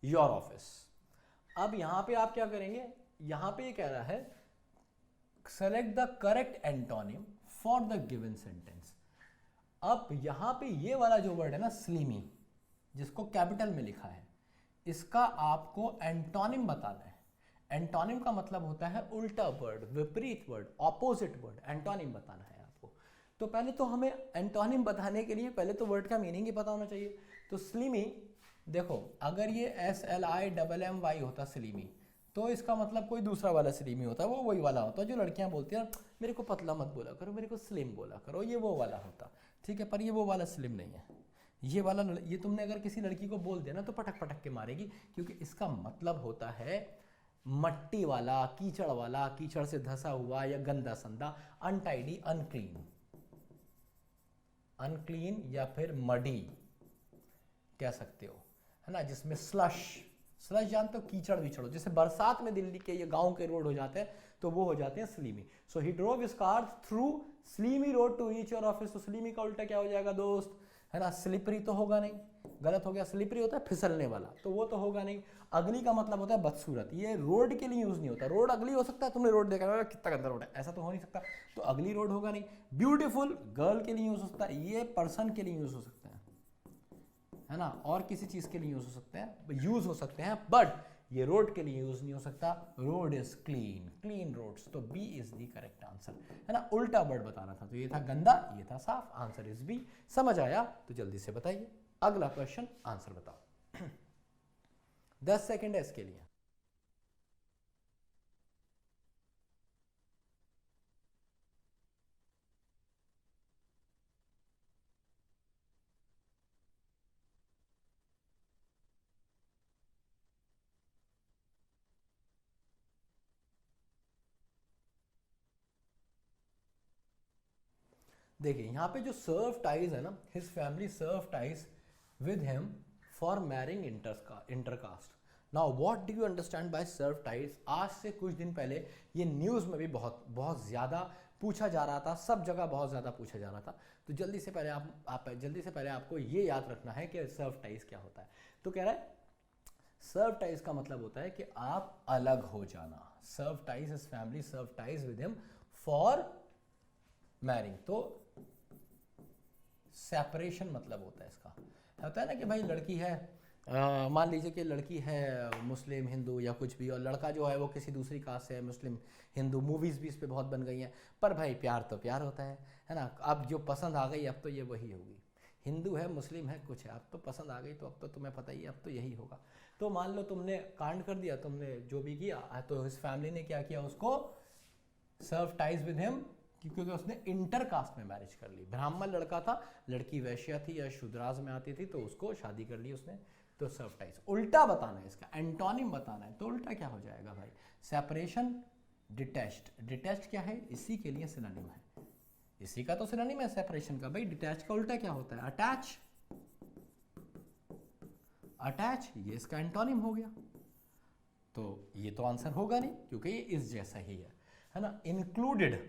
your office. अब यहां पे आप क्या करेंगे, यहां पे ये कह रहा है select the correct antonym for the given sentence. अब यहां पे ये वाला जो वर्ड है ना स्लीमी, जिसको कैपिटल में लिखा है, इसका आपको एंटोनिम बताना है। एंटोनिम का मतलब होता है उल्टा वर्ड, विपरीत वर्ड, ऑपोजिट वर्ड, एंटोनिम बताना है आपको। तो पहले तो हमें एंटोनिम बताने के लिए पहले तो वर्ड का मीनिंग ही पता होना चाहिए। तो स्लिमी, देखो अगर ये SLIMMY होता स्लिमी, तो इसका मतलब कोई दूसरा वाला स्लिमी होता, वो वही वाला होता जो लड़कियां बोलती हैं मेरे को पतला मत बोला करो, मेरे को स्लिम बोला करो, ये वो वाला होता, ठीक है। पर ये वो वाला स्लिम नहीं है, ये वाला, ये तुमने अगर किसी लड़की को बोल दिया ना तो पटक पटक के मारेगी, क्योंकि इसका मतलब होता है मट्टी वाला, कीचड़ वाला, कीचड़ से धसा हुआ या गंदा संदा, अनटाइडी, अनक्लीन, अनक्लीन या फिर मडी कह सकते हो, है ना, जिसमें स्लश, स्लश जानते हो, कीचड़ विचड़, जैसे बरसात में दिल्ली के ये गांव के रोड हो जाते हैं तो वो हो जाते हैं slimy. So he drove his car through slimy road to reach your office. तो स्लीमी का उल्टा क्या हो जाएगा दोस्त, है ना, स्लिपरी तो होगा नहीं, गलत हो गया, स्लिपरी होता है फिसलने वाला, तो वो तो होगा नहीं। अगली का मतलब होता है बदसूरत, ये रोड के लिए यूज नहीं होता। रोड अगली हो सकता है, तुमने रोड देखा कितना गंदा रोड है, ऐसा तो हो नहीं सकता, तो अगली रोड होगा नहीं। ब्यूटीफुल गर्ल के लिए यूज हो सकता है, ये पर्सन के लिए यूज हो सकता है ना, और किसी चीज के लिए यूज हो सकते हैं, यूज हो सकते हैं, बट ये रोड के लिए यूज नहीं हो सकता। Road is clean, clean roads, तो b is the correct answer, है ना। उल्टा वर्ड बताना था, तो ये था गंदा, ये था साफ, आंसर इज बी। समझ आया तो जल्दी से बताइए। अगला क्वेश्चन, आंसर बताओ। 10 सेकेंड है इसके लिए। देखिए यहाँ पे जो सर्व टाइज है ना, his family serve ties with him for marrying intercaste. Now what do you understand by serve ties? आज से कुछ दिन पहले ये न्यूज़ में भी बहुत बहुत ज़्यादा पूछा जा रहा था, सब जगह बहुत ज़्यादा पूछा जा रहा था। तो जल्दी से पहले आप जल्दी से पहले आपको ये याद रखना है कि सर्व टाइज क्या होता है। तो कह रहा है सर्व टाइज का मतलब होता है कि आप अलग हो जाना। Severed ties, his family serve ties with him for marrying, तो सेपरेशन मतलब होता है इसका। होता है ना कि भाई लड़की है, मान लीजिए कि लड़की है मुस्लिम, हिंदू या कुछ भी, और लड़का जो है वो किसी दूसरी कास्ट से है, मुस्लिम, हिंदू। मूवीज़ भी इस पर बहुत बन गई हैं, पर भाई प्यार तो प्यार होता है ना। अब जो पसंद आ गई अब तो ये वही होगी, हिंदू है, मुस्लिम है, कुछ है, अब तो पसंद आ गई तो अब तो तुम्हें पता ही है, अब तो यही होगा। तो मान लो तुमने कांड कर दिया, तुमने जो भी किया, तो इस फैमिली ने क्या किया, उसको सर्व टाइज विद हिम, क्योंकि उसने इंटर कास्ट में मैरिज कर ली। ब्राह्मण लड़का था, लड़की वैश्या थी या शूद्राज में आती थी, तो उसको शादी कर ली उसने। तो सर्व टाइज उल्टा बताना है, इसका एंटोनिम बताना है। तो उल्टा क्या हो जाएगा भाई, सेपरेशन, डिटैच्ड। डिटैच्ड क्या है, इसी के लिए सिनोनिम है, इसी का तो सिनोनिम है सेपरेशन का। भाई डिटैच का उल्टा क्या होता है, अटैच। अटैच ये इसका एंटोनिम हो गया, तो ये तो आंसर होगा नहीं, क्योंकि ये इस जैसा ही है ना। इंक्लूडेड,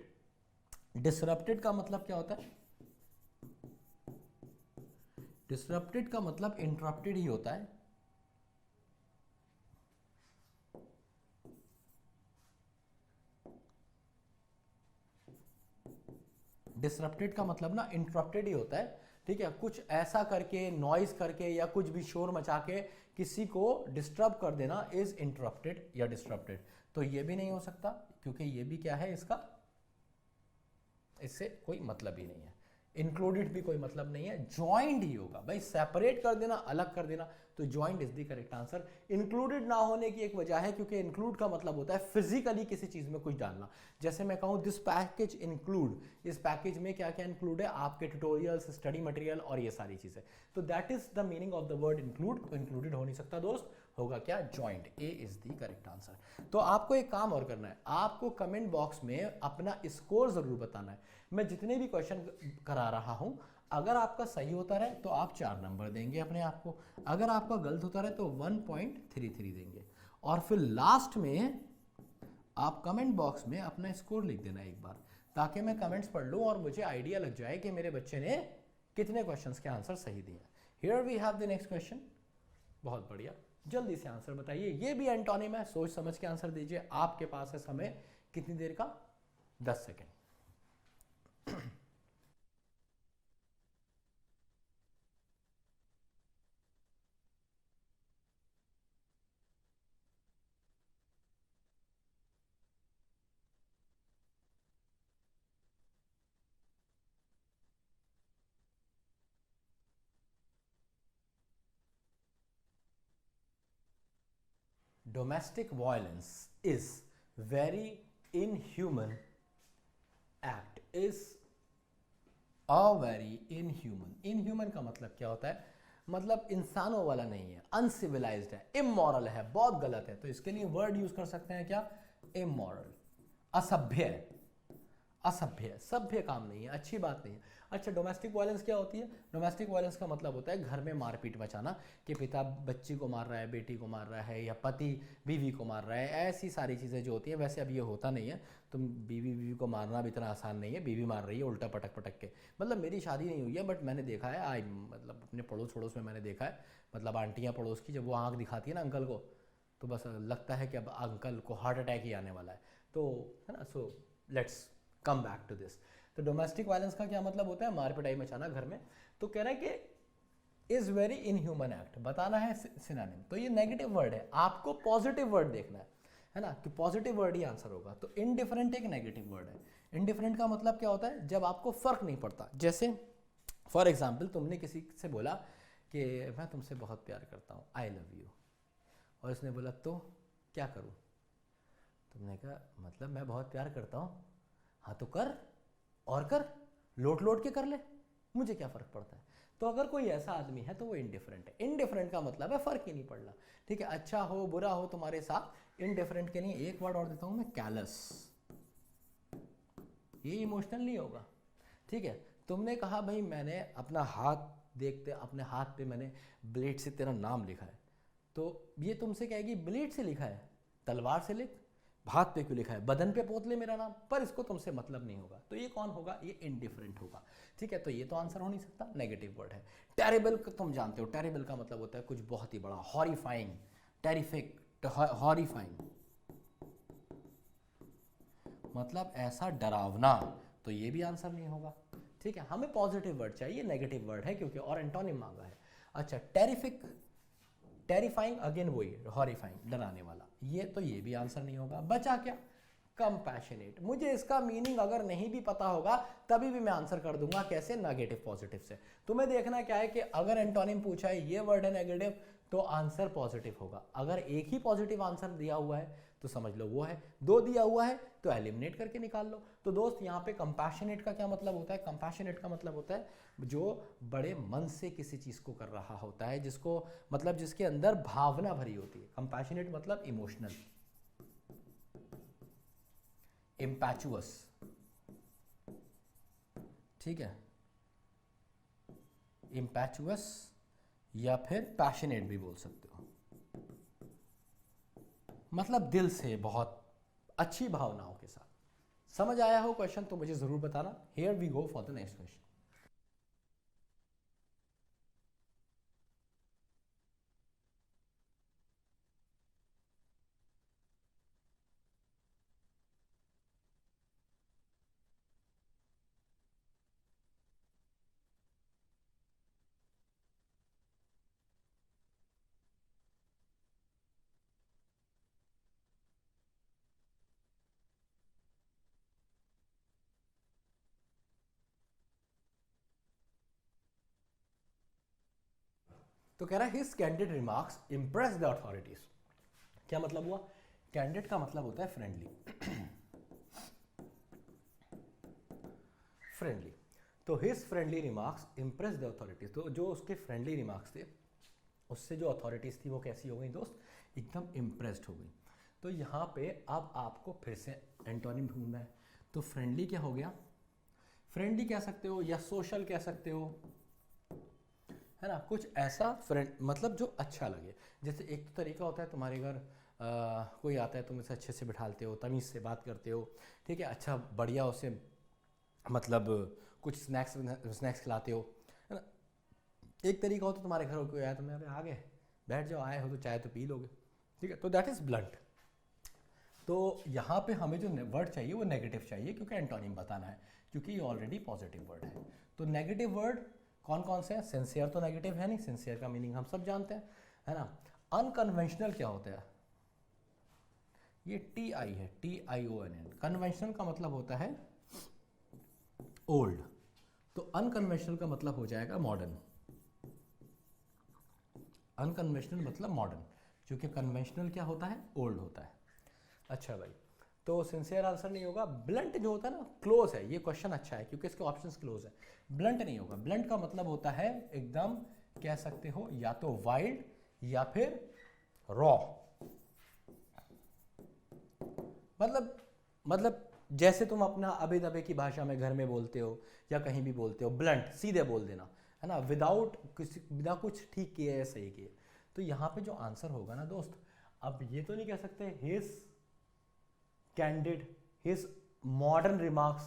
डिसरप्टेड का मतलब क्या होता है, डिसरप्टेड का मतलब इंटरप्टेड ही होता है। डिसरप्टेड का मतलब ना इंटरप्टेड ही होता है, ठीक है। कुछ ऐसा करके, नॉइज करके या कुछ भी शोर मचा के किसी को डिस्टर्ब कर देना इज इंटरप्टेड या डिसरप्टेड। तो ये भी नहीं हो सकता, क्योंकि ये भी क्या है, इसका इससे कोई मतलब ही नहीं है। इंक्लूडेड भी कोई मतलब नहीं है, ज्वाइंट ही होगा भाई, सेपरेट कर देना, अलग कर देना, तो joint is the correct answer. Included ना होने की एक वजह है क्योंकि इंक्लूड का मतलब होता है फिजिकली किसी चीज में कुछ डालना। जैसे मैं कहूँ दिस पैकेज इंक्लूड, इस पैकेज में क्या क्या इंक्लूड है, आपके ट्यूटोरियल्स, स्टडी मटेरियल और ये सारी चीजें, तो that is the meaning of the word include. तो इंक्लूडेड हो नहीं सकता दोस्त, होगा क्या, joint. A is the correct answer. तो आपको एक काम और करना है, आपको कमेंट बॉक्स में अपना स्कोर जरूर बताना है। मैं जितने भी क्वेश्चन करा रहा हूं, अगर आपका सही होता रहे तो आप 4 नंबर देंगे अपने आप को, अगर आपका गलत होता रहे तो 1.33 देंगे। और फिर लास्ट में आप कमेंट बॉक्स में अपना स्कोर लिख देना एक बार, ताकि मैं कमेंट्स पढ़ लूँ और मुझे आइडिया लग जाए कि मेरे बच्चे ने कितने क्वेश्चंस के आंसर सही दिए। Here we have the next question. बहुत बढ़िया, जल्दी से आंसर बताइए। ये भी एंटोनिम है, सोच समझ के आंसर दीजिए। आपके पास है समय कितनी देर का, 10 second. Domestic violence is very inhuman act, is a very inhuman। inhuman का मतलब क्या होता है, मतलब इंसानों वाला नहीं है, अनसिविलाइज्ड है, इमोरल है, बहुत गलत है। तो इसके लिए वर्ड यूज कर सकते हैं क्या, इमोरल, असभ्य, असभ्य, सभ्य काम नहीं है, अच्छी बात नहीं है। अच्छा, डोमेस्टिक वायलेंस क्या होती है, डोमेस्टिक वायलेंस का मतलब होता है घर में मारपीट मचाना, कि पिता बच्ची को मार रहा है, बेटी को मार रहा है, या पति बीवी को मार रहा है, ऐसी सारी चीज़ें जो होती हैं। वैसे अब ये होता नहीं है, तुम बीवी को मारना भी इतना आसान नहीं है, बीवी मार रही है उल्टा पटक पटक के। मतलब मेरी शादी नहीं हुई है बट मैंने देखा है, आई मतलब अपने पड़ोस पड़ोस में मैंने देखा है, मतलब आंटियाँ पड़ोस की जब वो आँख दिखाती है ना अंकल को, तो बस लगता है कि अब अंकल को हार्ट अटैक ही आने वाला है। तो है ना, so let's come back to this. तो डोमेस्टिक वायलेंस का क्या मतलब होता है, मार पिटाई मचाना घर में। तो कह रहा है कि इज वेरी इनह्यूमन एक्ट, बताना है सिनोनिम। तो ये नेगेटिव वर्ड है, आपको पॉजिटिव वर्ड देखना है ना, कि पॉजिटिव वर्ड ही आंसर होगा। तो इनडिफरेंट एक नेगेटिव वर्ड है। इनडिफरेंट का मतलब क्या होता है, जब आपको फर्क नहीं पड़ता। जैसे फॉर एग्जाम्पल तुमने किसी से बोला कि मैं तुमसे बहुत प्यार करता हूँ, आई लव यू, और उसने बोला तो क्या करूँ, तुमने कहा मतलब मैं बहुत प्यार करता हूँ, हाँ तो कर, और कर, लोट लोट के कर ले, मुझे क्या फ़र्क पड़ता है। तो अगर कोई ऐसा आदमी है तो वो इनडिफरेंट है। इनडिफरेंट का मतलब है फ़र्क ही नहीं पड़ना, ठीक है, अच्छा हो बुरा हो तुम्हारे साथ। इनडिफरेंट के लिए एक वर्ड और देता हूँ मैं, कैलस। ये इमोशनल नहीं होगा, ठीक है। तुमने कहा भाई मैंने अपना हाथ देखते, अपने हाथ पे मैंने ब्लेड से तेरा नाम लिखा है, तो ये तुमसे कहेगी ब्लेड से लिखा है, तलवार से लिख, हाथ पे क्यों लिखा है, बदन पे पोत ले मेरा नाम, पर इसको तुमसे मतलब नहीं होगा। तो ये कौन होगा, ये इनडिफरेंट होगा, ठीक है। तो ये तो आंसर हो नहीं सकता, नेगेटिव वर्ड है। टेरिबल तुम जानते हो, टेरिबल का मतलब होता है कुछ बहुत ही बड़ा, हॉरिफाइंग, टेरिफिक, हॉरिफाइंग मतलब ऐसा डरावना, तो ये भी आंसर नहीं होगा, ठीक है। हमें पॉजिटिव वर्ड चाहिए, नेगेटिव वर्ड है क्योंकि, और एंटोनिम मांगा है। अच्छा, टेरिफिक, टेरिफाइंग अगेन वही, हॉरिफाइंग, डराने वाला, ये तो ये भी आंसर नहीं होगा। बचा क्या, कंपैशनेट। मुझे इसका मीनिंग अगर नहीं भी पता होगा तभी भी मैं आंसर कर दूंगा, कैसे, नेगेटिव पॉजिटिव से। तुम्हें देखना क्या है कि अगर एंटोनिम पूछा है, ये वर्ड है नेगेटिव, तो आंसर पॉजिटिव होगा। अगर एक ही पॉजिटिव आंसर दिया हुआ है तो समझ लो वो है, दो दिया हुआ है तो एलिमिनेट करके निकाल लो। तो दोस्त यहाँ पे कंपैशनेट का क्या मतलब होता है, कंपैशनेट का मतलब होता है जो बड़े मन से किसी चीज को कर रहा होता है, जिसको मतलब जिसके अंदर भावना भरी होती है। कंपैशनेट मतलब इमोशनल, इम्पैचुअस, ठीक है, इम्पैचुअस या फिर पैशनेट भी बोल सकते हो, मतलब दिल से, बहुत अच्छी भावनाओं के साथ। समझ आया हो क्वेश्चन तो मुझे जरूर बताना। Here we go for the next question. तो कह रहा है his candid remarks impress the authorities. क्या मतलब हुआ? कैंडिड का मतलब होता है फ्रेंडली। फ्रेंडली, तो his friendly remarks impress the authorities. तो जो उसके फ्रेंडली रिमार्क्स थे उससे जो अथॉरिटीज थी वो कैसी हो गई दोस्त? एकदम इम्प्रेस्ड हो गई। तो यहाँ पे अब आपको फिर से एंटोनिम ढूंढना है। तो फ्रेंडली क्या हो गया? फ्रेंडली कह सकते हो या सोशल कह सकते हो, है ना, कुछ ऐसा फ्रेंड मतलब जो अच्छा लगे। जैसे एक तो तरीका होता है तुम्हारे घर कोई आता है, तुम इसे अच्छे से बिठालते हो, तमीज़ से बात करते हो, ठीक है, अच्छा बढ़िया उसे मतलब कुछ स्नैक्स खिलाते हो, है ना। एक तरीका होता है तुम्हारे घर कोई आया, तुम्हें आ गए बैठ जाओ, आए हो तो चाय तो पी लोगे, ठीक है, तो दैट इज़ ब्लंट। तो यहाँ पे हमें जो वर्ड चाहिए वो नेगेटिव चाहिए, क्योंकि एंटोनिम बताना है, क्योंकि ये ऑलरेडी पॉजिटिव वर्ड है। तो नेगेटिव वर्ड कौन कौन से हैं? सिंसियर तो नेगेटिव है नहीं, सिंसियर का मीनिंग हम सब जानते हैं, है ना। अनकन्वेंशनल क्या होता है? ये TI है, TION। कन्वेंशनल का मतलब होता है ओल्ड, तो अनकन्वेंशनल का मतलब हो जाएगा मॉडर्न। अनकन्वेंशनल मतलब मॉडर्न, क्योंकि कन्वेंशनल क्या होता है? ओल्ड होता है। अच्छा भाई, तो सिंसियर आंसर नहीं होगा। ब्लंट जो होता है ना, क्लोज है, ये क्वेश्चन अच्छा है क्योंकि इसके ऑप्शंस क्लोज है। ब्लंट नहीं होगा। ब्लंट का मतलब होता है एकदम, कह सकते हो या तो वाइल्ड या फिर रॉ। मतलब जैसे तुम अपना अबे दबे की भाषा में घर में बोलते हो या कहीं भी बोलते हो, ब्लंट सीधे बोल देना, है ना, विदाउट बिना कुछ ठीक किए या सही किए। तो यहाँ पे जो आंसर होगा ना दोस्त, अब ये तो नहीं कह सकते his candid, his modern remarks,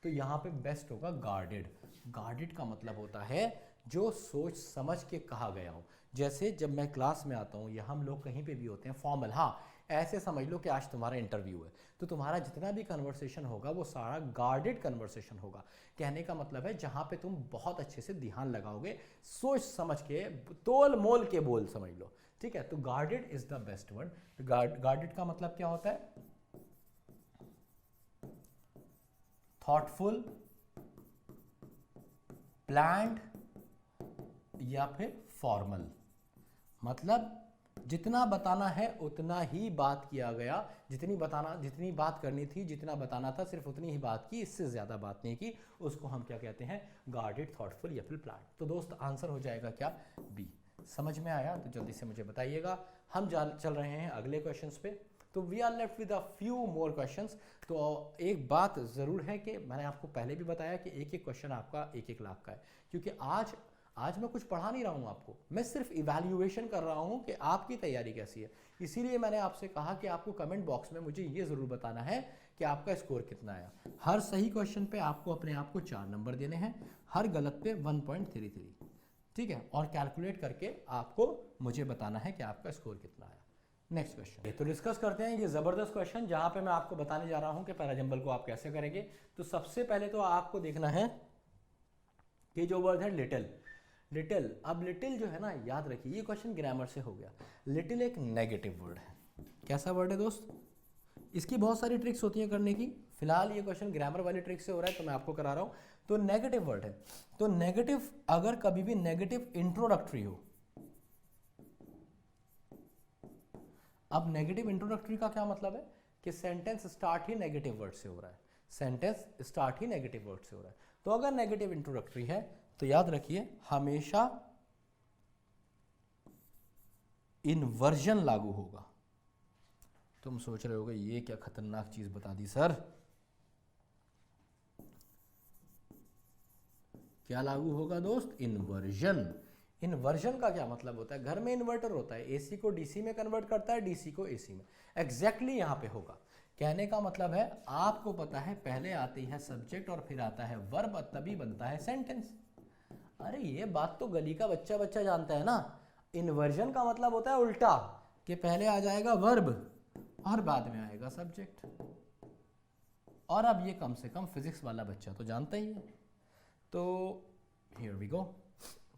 तो यहाँ पे बेस्ट होगा गार्डेड। गार्डेड का मतलब होता है जो सोच समझ के कहा गया हो। जैसे जब मैं क्लास में आता हूँ या हम लोग कहीं पे भी होते हैं फॉर्मल, हाँ ऐसे समझ लो कि आज तुम्हारा इंटरव्यू है, तो तुम्हारा जितना भी कन्वर्सेशन होगा वो सारा गार्डेड कन्वर्सेशन होगा। कहने का मतलब है जहाँ पे तुम बहुत अच्छे से ध्यान लगाओगे, सोच समझ के, तोल मोल के बोल समझ लो, ठीक है। तो guarded is the best word. Guarded का मतलब क्या होता है? थॉटफुल, प्लान्ड या फिर फॉर्मल। मतलब जितना बताना है उतना ही बात किया गया, जितनी बात करनी थी, जितना बताना था सिर्फ उतनी ही बात की, इससे ज़्यादा बात नहीं की। उसको हम क्या कहते हैं? गार्डेड, थॉटफुल या फिर प्लान्ड। तो दोस्त आंसर हो जाएगा क्या? बी। समझ में आया तो जल्दी से मुझे बताइएगा। हम चल रहे हैं अगले क्वेश्चंस पे। तो we are left with a few more questions. तो एक बात ज़रूर है कि मैंने आपको पहले भी बताया कि एक एक क्वेश्चन आपका 1-1 लाख का है, क्योंकि आज मैं कुछ पढ़ा नहीं रहा हूँ आपको, मैं सिर्फ इवैल्यूएशन कर रहा हूँ कि आपकी तैयारी कैसी है। इसीलिए मैंने आपसे कहा कि आपको कमेंट बॉक्स में मुझे ये ज़रूर बताना है कि आपका स्कोर कितना आया। हर सही क्वेश्चन पे आपको अपने आप को 4 नंबर देने हैं, हर गलत पे 1.33, ठीक है, और कैलकुलेट करके आपको मुझे बताना है कि आपका स्कोर कितना आया। नेक्स्ट क्वेश्चन तो डिस्कस करते हैं ये ज़बरदस्त क्वेश्चन, जहाँ पे मैं आपको बताने जा रहा हूँ कि पैराजंबल को आप कैसे करेंगे। तो सबसे पहले तो आपको देखना है कि जो वर्ड है लिटिल। अब लिटिल जो है ना, याद रखिए ये क्वेश्चन ग्रामर से हो गया। लिटिल एक नेगेटिव वर्ड है। कैसा वर्ड है दोस्त? इसकी बहुत सारी ट्रिक्स होती हैं करने की, फिलहाल ये क्वेश्चन ग्रामर वाली ट्रिक से हो रहा है तो मैं आपको करा रहा हूँ। तो नेगेटिव वर्ड है। तो नेगेटिव, अगर कभी भी नेगेटिव इंट्रोडक्टरी हो, अब नेगेटिव इंट्रोडक्टरी का क्या मतलब है कि सेंटेंस स्टार्ट ही नेगेटिव वर्ड से हो रहा है, सेंटेंस स्टार्ट ही नेगेटिव वर्ड से हो रहा है। तो अगर नेगेटिव इंट्रोडक्टरी है तो याद रखिए हमेशा इन्वर्जन लागू होगा। तुम सोच रहे होगे ये क्या खतरनाक चीज बता दी सर, क्या लागू होगा दोस्त? इन्वर्जन। इन्वर्जन का क्या मतलब होता है? घर में इन्वर्टर होता है, एसी को डीसी में कन्वर्ट करता है, डीसी को एसी में। एग्जैक्टली यहाँ पे होगा। कहने का मतलब है आपको पता है पहले आती है सब्जेक्ट और फिर आता है वर्ब, तभी बनता है सेंटेंस। अरे ये बात तो गली का बच्चा जानता है ना। इन्वर्जन का मतलब होता है उल्टा, कि पहले आ जाएगा वर्ब और बाद में आएगा सब्जेक्ट। और अब ये कम से कम फिजिक्स वाला बच्चा तो जानता ही है। तो हियर वी गो।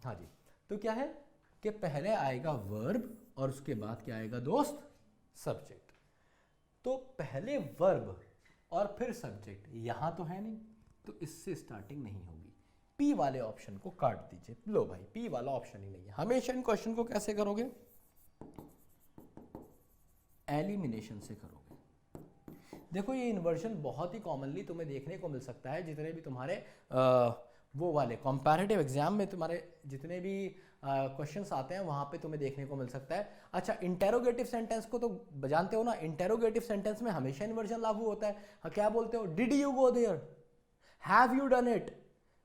हाँ जी, तो क्या है कि पहले आएगा वर्ब और उसके बाद क्या आएगा दोस्त? सब्जेक्ट। तो पहले वर्ब और फिर सब्जेक्ट, यहां तो है नहीं, तो इससे स्टार्टिंग नहीं होगी। पी वाले ऑप्शन को काट दीजिए। लो भाई, पी वाला ऑप्शन ही नहीं है। हमेशा इन क्वेश्चन को कैसे करोगे? एलिमिनेशन से करोगे। देखो ये इन्वर्जन बहुत ही कॉमनली तुम्हें देखने को मिल सकता है, जितने भी तुम्हारे वो वाले कॉम्पैरेटिव एग्जाम में तुम्हारे जितने भी क्वेश्चंस आते हैं वहां पे तुम्हें देखने को मिल सकता है। अच्छा, इंटेरोगेटिव सेंटेंस को तो जानते हो ना, इंटेरोगेटिव सेंटेंस में हमेशा इन्वर्जन लागू होता है। हाँ, क्या बोलते हो? Did you go there, have you done it.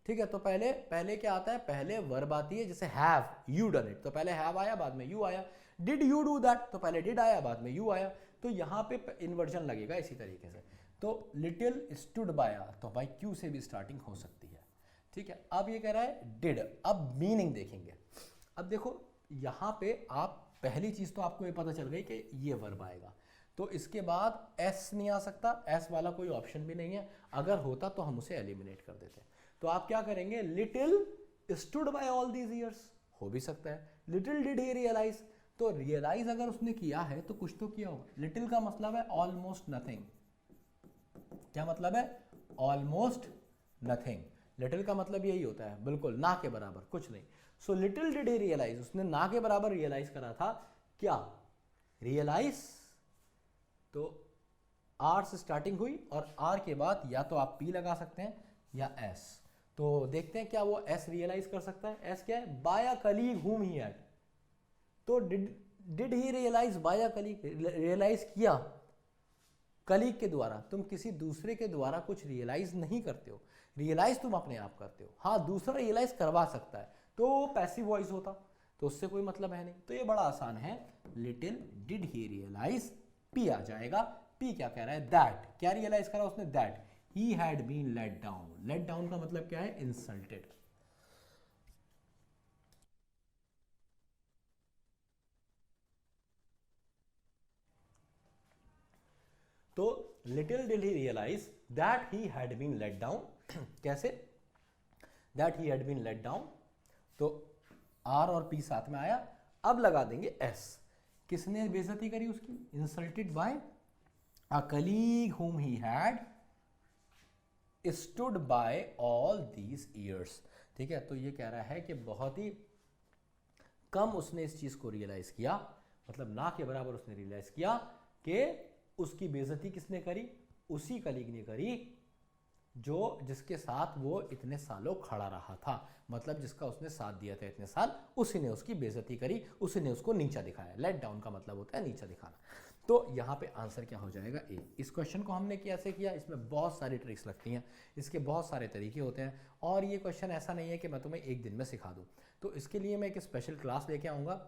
ठीक है, तो पहले क्या आता है? पहले वर्ब आती है, जैसे हैव यू डन इट, तो पहले हैव आया, बाद में यू आया। डिड यू डू दैट, तो पहले डिड आया, बाद में यू आया। तो यहां पे इन्वर्जन लगेगा इसी तरीके से। तो लिटिल स्टूड बाय, तो भाई क्यू से भी स्टार्टिंग हो सकती है। ठीक है, अब ये कह रहा है डिड। अब मीनिंग देखेंगे। अब देखो यहां पे आप पहली चीज तो आपको ये पता चल गई कि ये वर्ब आएगा, तो इसके बाद एस नहीं आ सकता, एस वाला कोई ऑप्शन भी नहीं है। अगर होता तो हम उसे एलिमिनेट कर देते। तो आप क्या करेंगे? Little stood by all these years, हो भी सकता है। लिटिल डिड ही रियलाइज, तो रियलाइज अगर उसने किया है तो कुछ तो किया होगा। लिटिल का मतलब है ऑलमोस्ट नथिंग। क्या मतलब है? Almost nothing. लिटिल का मतलब यही होता है, बिल्कुल ना के बराबर, कुछ नहीं। So little did he realise, उसने ना के बराबर रियलाइज करा था। क्या? रियलाइज, तो आर से स्टार्टिंग हुई और आर के बाद या तो आप पी लगा सकते हैं या एस। तो देखते हैं क्या वो एस रियलाइज कर सकता है। एस क्या है? Bye a colleague whom he had. तो did he realise by a colleague, realise किया कलीग के द्वारा। तुम किसी दूसरे के द्वारा कुछ रियलाइज नहीं करते हो, रियलाइज तुम अपने आप करते हो। हाँ, दूसरा रियलाइज करवा सकता है, तो पैसिव वॉइस होता, तो उससे कोई मतलब है नहीं। तो ये बड़ा आसान है, little did he realise, p आ जाएगा। पी क्या कह रहा है? दैट। क्या रियलाइज करा उसने? That he had been let down. Let down का मतलब क्या है? इंसल्टेड। तो little did he realise that he had been let down. कैसे? That he had been let down, तो आर और पी साथ में आया। अब लगा देंगे एस। किसने बेइज्जती करी उसकी? Insulted bye a colleague whom he had stood by all these years. ठीक है, तो ये कह रहा है कि बहुत ही कम उसने इस चीज को रियलाइज किया, मतलब ना के बराबर उसने रियलाइज किया कि उसकी बेइज्जती किसने करी? उसी कलीग ने करी जो जिसके साथ वो इतने सालों खड़ा रहा था, मतलब जिसका उसने साथ दिया था इतने साल, उसी ने उसकी बेइज्जती करी, उसी ने उसको नीचा दिखाया। लेट डाउन का मतलब होता है नीचा दिखाना। तो यहाँ पे आंसर क्या हो जाएगा? ए। इस क्वेश्चन को हमने कैसे किया? इसमें बहुत सारी ट्रिक्स लगती हैं, इसके बहुत सारे तरीके होते हैं, और ये क्वेश्चन ऐसा नहीं है कि मैं तुम्हें एक दिन में सिखा दूँ। तो इसके लिए मैं एक स्पेशल क्लास लेके आऊँगा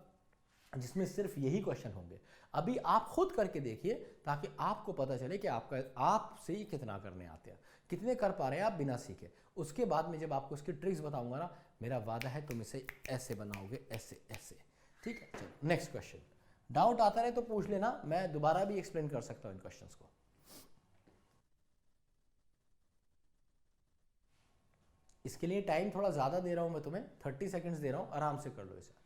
जिसमें सिर्फ यही क्वेश्चन होंगे। अभी आप खुद करके देखिए ताकि आपको पता चले कि आपसे ही कितना करने आते हैं, कितने कर पा रहे हैं आप बिना सीखे। उसके बाद में जब आपको इसकी ट्रिक्स बताऊंगा ना, मेरा वादा है तुम इसे ऐसे बनाओगे, ऐसे ऐसे। ठीक है, चलो नेक्स्ट क्वेश्चन। डाउट आता रहे तो पूछ लेना, मैं दोबारा भी एक्सप्लेन कर सकता हूँ इन क्वेश्चंस को। इसके लिए टाइम थोड़ा ज़्यादा दे रहा हूँ मैं तुम्हें, 30 सेकेंड्स दे रहा हूँ, आराम से कर लो इसे।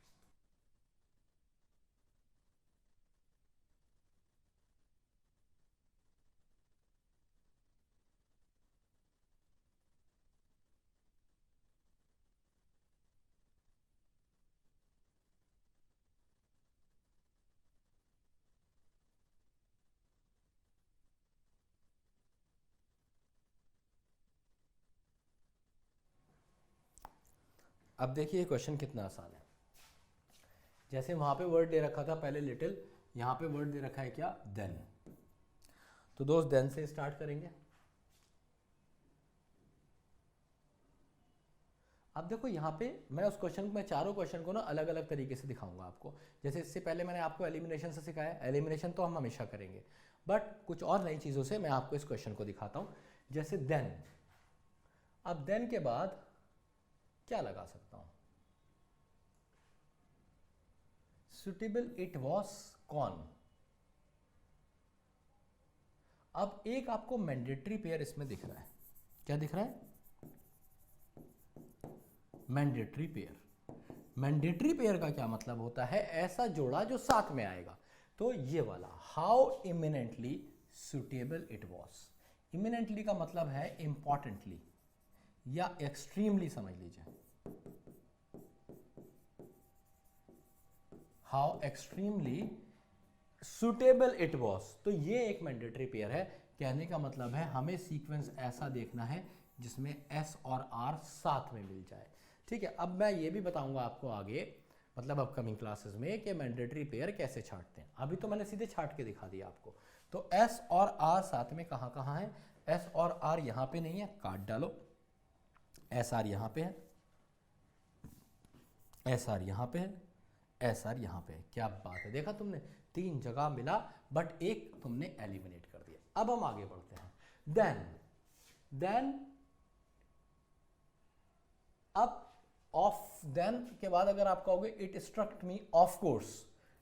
अब देखिए क्वेश्चन कितना आसान है। जैसे वहां पे वर्ड दे रखा था पहले लिटिल, यहाँ पे वर्ड दे रखा है क्या? देन। तो दोस्त देन से स्टार्ट करेंगे। अब देखो यहाँ पे मैं उस क्वेश्चन को, मैं चारों क्वेश्चन को ना अलग अलग तरीके से दिखाऊंगा आपको। जैसे इससे पहले मैंने आपको एलिमिनेशन से सिखाया, एलिमिनेशन तो हम हमेशा करेंगे, बट कुछ और नई चीज़ों से मैं आपको इस क्वेश्चन को दिखाता हूँ। जैसे देन, अब देन के बाद क्या लगा सकता हूँ? सुटेबल इट वॉज कौन। अब एक आपको मैंडेटरी पेयर इसमें दिख रहा है, क्या दिख रहा है? Mandatory pair. मैंडेटरी पेयर का क्या मतलब होता है? ऐसा जोड़ा जो साथ में आएगा। तो ये वाला, how eminently suitable it was. Eminently का मतलब है इंपॉर्टेंटली, या एक्सट्रीमली समझ लीजिए, how extremely suitable it was. तो ये एक मैंडेटरी पेयर है। कहने का मतलब है हमें सीक्वेंस ऐसा देखना है जिसमें एस और आर साथ में मिल जाए। ठीक है, अब मैं ये भी बताऊंगा आपको आगे, मतलब अपकमिंग क्लासेस में, कि मैंडेटरी पेयर कैसे छांटते हैं। अभी तो मैंने सीधे छांट के दिखा दिया आपको। तो एस और आर साथ में कहाँ कहाँ है? एस और आर यहाँ पे नहीं है, काट डालो। एस आर यहाँ पे है, एस आर यहाँ पे है, एस आर यहाँ पे है। क्या बात है, देखा तुमने, 3 जगह मिला बट एक तुमने एलिमिनेट कर दिया। अब हम आगे बढ़ते हैं। देन अब ऑफ देन के बाद अगर आप कहोगे it struct me of course,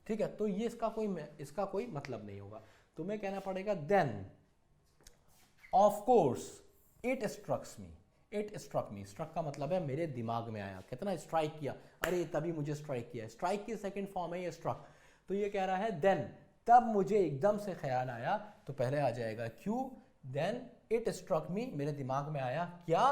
ठीक है, तो ये इसका कोई मतलब नहीं होगा। तुम्हें कहना पड़ेगा then of course it strucks me. It struck me, struck का मतलब है मेरे दिमाग में आया, कितना स्ट्राइक किया, अरे तभी मुझे स्ट्राइक किया। स्ट्राइक की सेकंड फॉर्म है ये स्ट्रक। तो ये कह रहा है देन, तब मुझे एकदम से ख्याल आया, तो पहले आ जाएगा Q, then it struck me, मेरे दिमाग में आया क्या,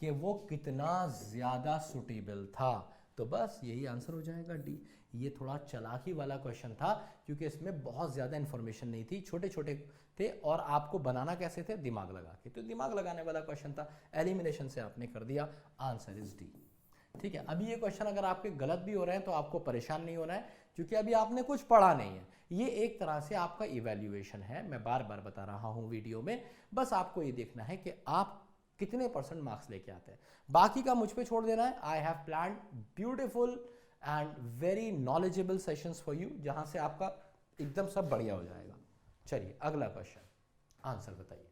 कि वो कितना ज्यादा सुटेबल था। तो बस यही आंसर हो जाएगा डी। ये थोड़ा चालाकी वाला क्वेश्चन था क्योंकि इसमें बहुत ज़्यादा इन्फॉर्मेशन नहीं थी, छोटे छोटे थे, और आपको बनाना कैसे थे, दिमाग लगा के। तो दिमाग लगाने वाला क्वेश्चन था, एलिमिनेशन से आपने कर दिया, आंसर इज डी। ठीक है, अभी ये क्वेश्चन अगर आपके गलत भी हो रहे हैं तो आपको परेशान नहीं होना है, क्योंकि अभी आपने कुछ पढ़ा नहीं है। ये एक तरह से आपका इवैल्यूएशन है, मैं बार बार बता रहा हूँ वीडियो में। बस आपको ये देखना है कि आप कितने % मार्क्स लेके आते हैं, बाकी का मुझ पे छोड़ देना है। I have planned beautiful and very knowledgeable sessions for you, जहां से आपका एकदम सब बढ़िया हो जाएगा। चलिए अगला क्वेश्चन, आंसर बताइए।